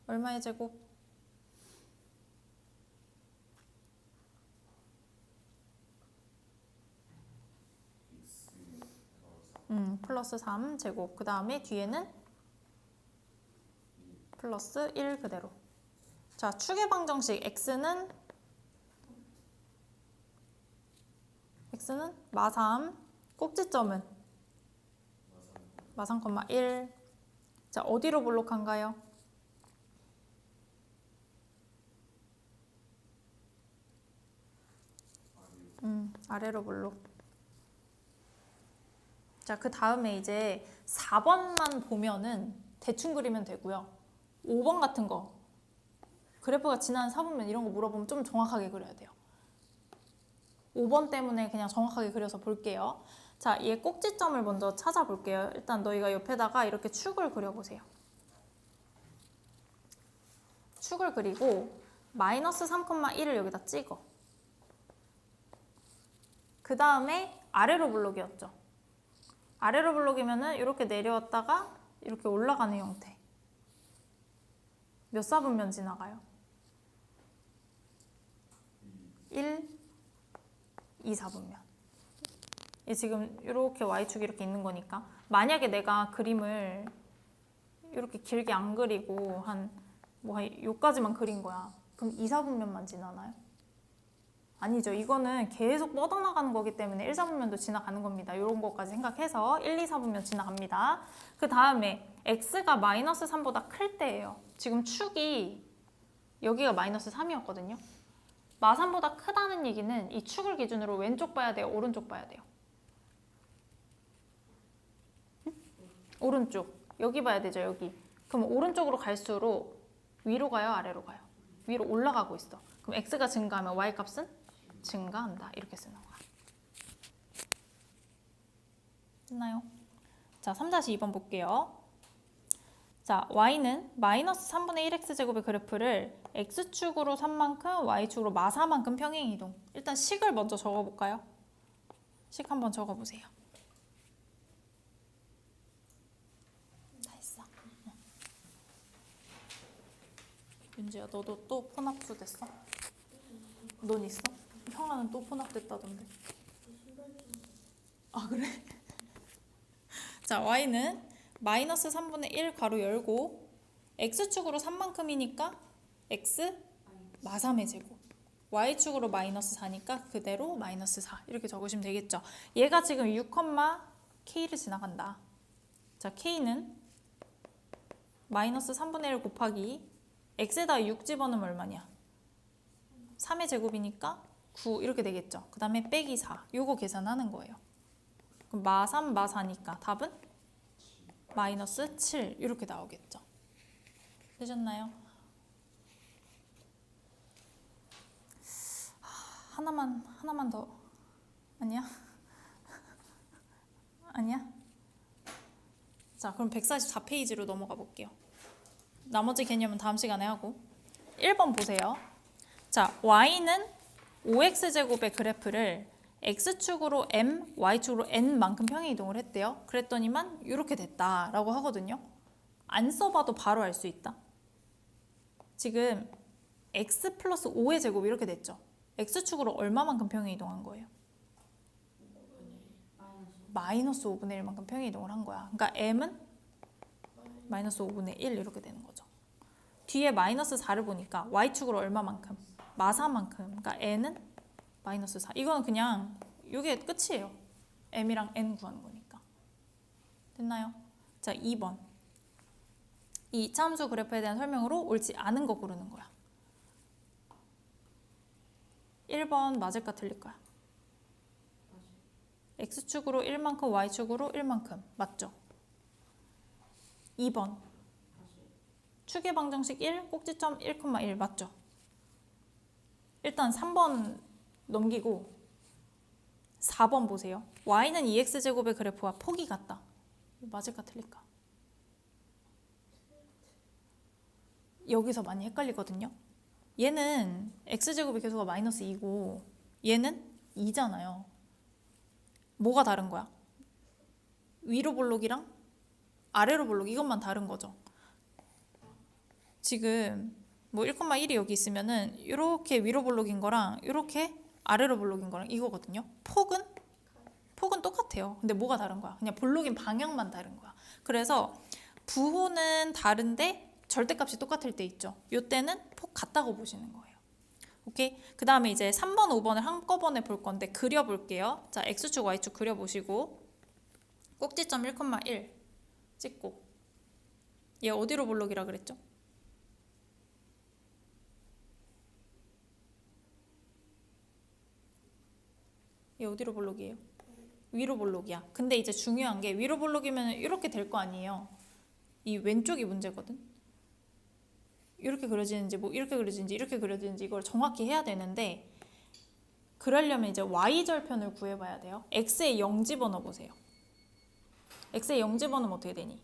얼마의 제곱? 플러스 3 제곱. 그 다음에 뒤에는 플러스 1 그대로. 자, 축의 방정식 x는 마3, 꼭지점은 마3, 1. 자, 어디로 볼록한가요? 아래로 볼록. 자, 그 다음에 이제 4번만 보면은 대충 그리면 되고요. 5번 같은 거, 그래프가 지나는 4분면 이런 거 물어보면 좀 정확하게 그려야 돼요. 5번 때문에 그냥 정확하게 그려서 볼게요. 자, 얘 꼭지점을 먼저 찾아볼게요. 일단 너희가 옆에다가 이렇게 축을 그려보세요. 축을 그리고 마이너스 3,1을 여기다 찍어. 그 다음에 아래로 블록이었죠. 아래로 블록이면은 이렇게 내려왔다가 이렇게 올라가는 형태. 몇 사분면 지나가요? 1, 2 사분면. 얘 지금 이렇게 y축이 이렇게 있는 거니까 만약에 내가 그림을 이렇게 길게 안 그리고 한 요까지만 그린 거야. 그럼 2, 4분면만 지나나요? 아니죠. 이거는 계속 뻗어나가는 거기 때문에 1, 4분면도 지나가는 겁니다. 이런 것까지 생각해서 1, 2, 4분면 지나갑니다. 그 다음에 x가 마이너스 3보다 클 때예요. 지금 축이 여기가 마이너스 3이었거든요. 마3보다 크다는 얘기는 이 축을 기준으로 왼쪽 봐야 돼요? 오른쪽 봐야 돼요? 오른쪽. 여기 봐야 되죠, 여기. 그럼 오른쪽으로 갈수록 위로 가요, 아래로 가요? 위로 올라가고 있어. 그럼 x가 증가하면 y 값은 증가한다. 이렇게 쓰는 거야. 됐나요? 자, 3-2번 볼게요. 자, y는 마이너스 3분의 1x제곱의 그래프를 x축으로 3만큼, y축으로 마사만큼 평행이동. 일단 식을 먼저 적어볼까요? 식 한번 적어보세요. 다 했어. 윤지야, 너도 또 폰합수 됐어? 넌 있어? 형아는 또 폰합됐다던데. 아, 그래? 자, y는 마이너스 3분의 1 가로 열고 x축으로 3만큼이니까 x 마3의 제곱, y축으로 마이너스 4니까 그대로 마이너스 4 이렇게 적으시면 되겠죠. 얘가 지금 6, k를 지나간다. 자, k는 마이너스 3분의 1 곱하기 x에다 6 집어넣으면 얼마냐? 3의 제곱이니까 9 이렇게 되겠죠. 그 다음에 빼기 4 요거 계산하는 거예요. 그럼 마3, 마4니까 답은 마이너스 7 이렇게 나오겠죠. 되셨나요? 하나만 더. 아니야? 아니야? 자, 그럼 144페이지로 넘어가 볼게요. 나머지 개념은 다음 시간에 하고. 1번 보세요. 자, y는 5x제곱의 그래프를 x축으로 m, y축으로 n만큼 평행 이동을 했대요. 그랬더니만 이렇게 됐다라고 하거든요. 안 써봐도 바로 알 수 있다. 지금 x 플러스 5의 제곱 이렇게 됐죠. x축으로 얼마만큼 평행 이동한 거예요? 마이너스 5분의 1만큼 평행 이동을 한 거야. 그러니까 m은 마이너스 5분의 1 이렇게 되는 거죠. 뒤에 마이너스 4를 보니까 y축으로 얼마만큼? 마4만큼. 그러니까 n은 마이너스 4. 이거는 그냥 이게 끝이에요. m이랑 n 구하는 거니까. 됐나요? 자, 2번. 이 2차 함수 그래프에 대한 설명으로 옳지 않은 거 고르는 거야. 1번 맞을까 틀릴까요? x축으로 1만큼, y축으로 1만큼. 맞죠? 2번. 축의 방정식 1, 꼭지점 1,1 맞죠? 일단 3번 넘기고 4번 보세요. y는 2x제곱의 그래프와 폭이 같다. 맞을까 틀릴까? 여기서 많이 헷갈리거든요. 얘는 x제곱의 계수가 마이너스 2고 얘는 2잖아요. 뭐가 다른 거야? 위로 볼록이랑 아래로 볼록 이것만 다른 거죠. 지금 뭐 1,1이 여기 있으면은 이렇게 위로 볼록인 거랑 이렇게 아래로 볼록인 거랑 이거거든요. 폭은 똑같아요. 근데 뭐가 다른 거야? 그냥 볼록인 방향만 다른 거야. 그래서 부호는 다른데 절대값이 똑같을 때 있죠. 이때는 폭 같다고 보시는 거예요. 오케이? 그 다음에 이제 3번, 5번을 한꺼번에 볼 건데 그려볼게요. 자, x축, y축 그려보시고 꼭지점 1,1 찍고 얘 어디로 볼록이라 그랬죠? 얘 어디로 볼록이에요? 위로 볼록이야. 근데 이제 중요한 게 위로 볼록이면 이렇게 될 거 아니에요. 이 왼쪽이 문제거든. 이렇게 그려지는지 뭐 이렇게 그려지는지 이렇게 그려지는지 이걸 정확히 해야 되는데 그러려면 이제 y절편을 구해봐야 돼요. x에 0 집어넣어 보세요. x에 0 집어넣으면 어떻게 되니?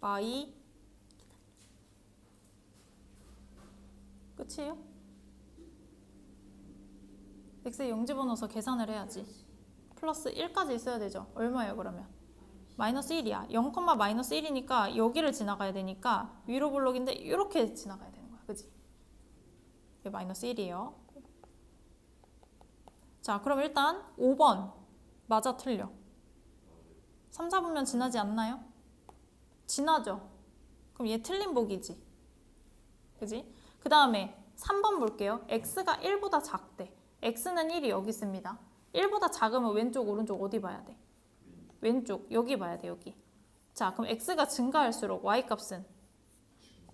y 끝이에요? x에 0 집어넣어서 계산을 해야지. 플러스 1까지 있어야 되죠. 얼마예요 그러면? 마이너스 1이야. 0, 마이너스 1이니까 여기를 지나가야 되니까 위로 볼록인데 이렇게 지나가야 되는 거야. 그지? 이게 마이너스 1이에요. 자, 그럼 일단 5번 맞아 틀려? 3, 4분면 지나지 않나요? 지나죠? 그럼 얘 틀린 복이지. 그지? 그 다음에 3번 볼게요. x가 1보다 작대. x는 1이 여기 있습니다. 1보다 작으면 왼쪽, 오른쪽 어디 봐야 돼? 왼쪽, 여기 봐야 돼, 여기. 자, 그럼 x가 증가할수록 y값은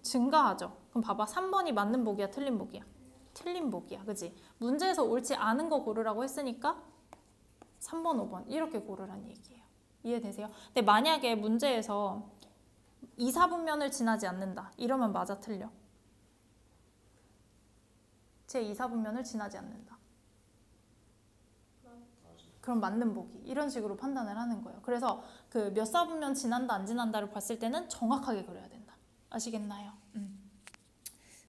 증가하죠. 그럼 봐봐, 3번이 맞는 복이야, 틀린 복이야? 틀린 복이야, 그지? 문제에서 옳지 않은 거 고르라고 했으니까 3번, 5번 이렇게 고르란 얘기예요. 이해되세요? 근데 만약에 문제에서 2사분면을 지나지 않는다. 이러면 맞아, 틀려? 제 2사분면을 지나지 않는다. 그럼 맞는 보기. 이런 식으로 판단을 하는 거예요. 그래서 그 몇 사분면 지난다 안 지난다를 봤을 때는 정확하게 그려야 된다. 아시겠나요?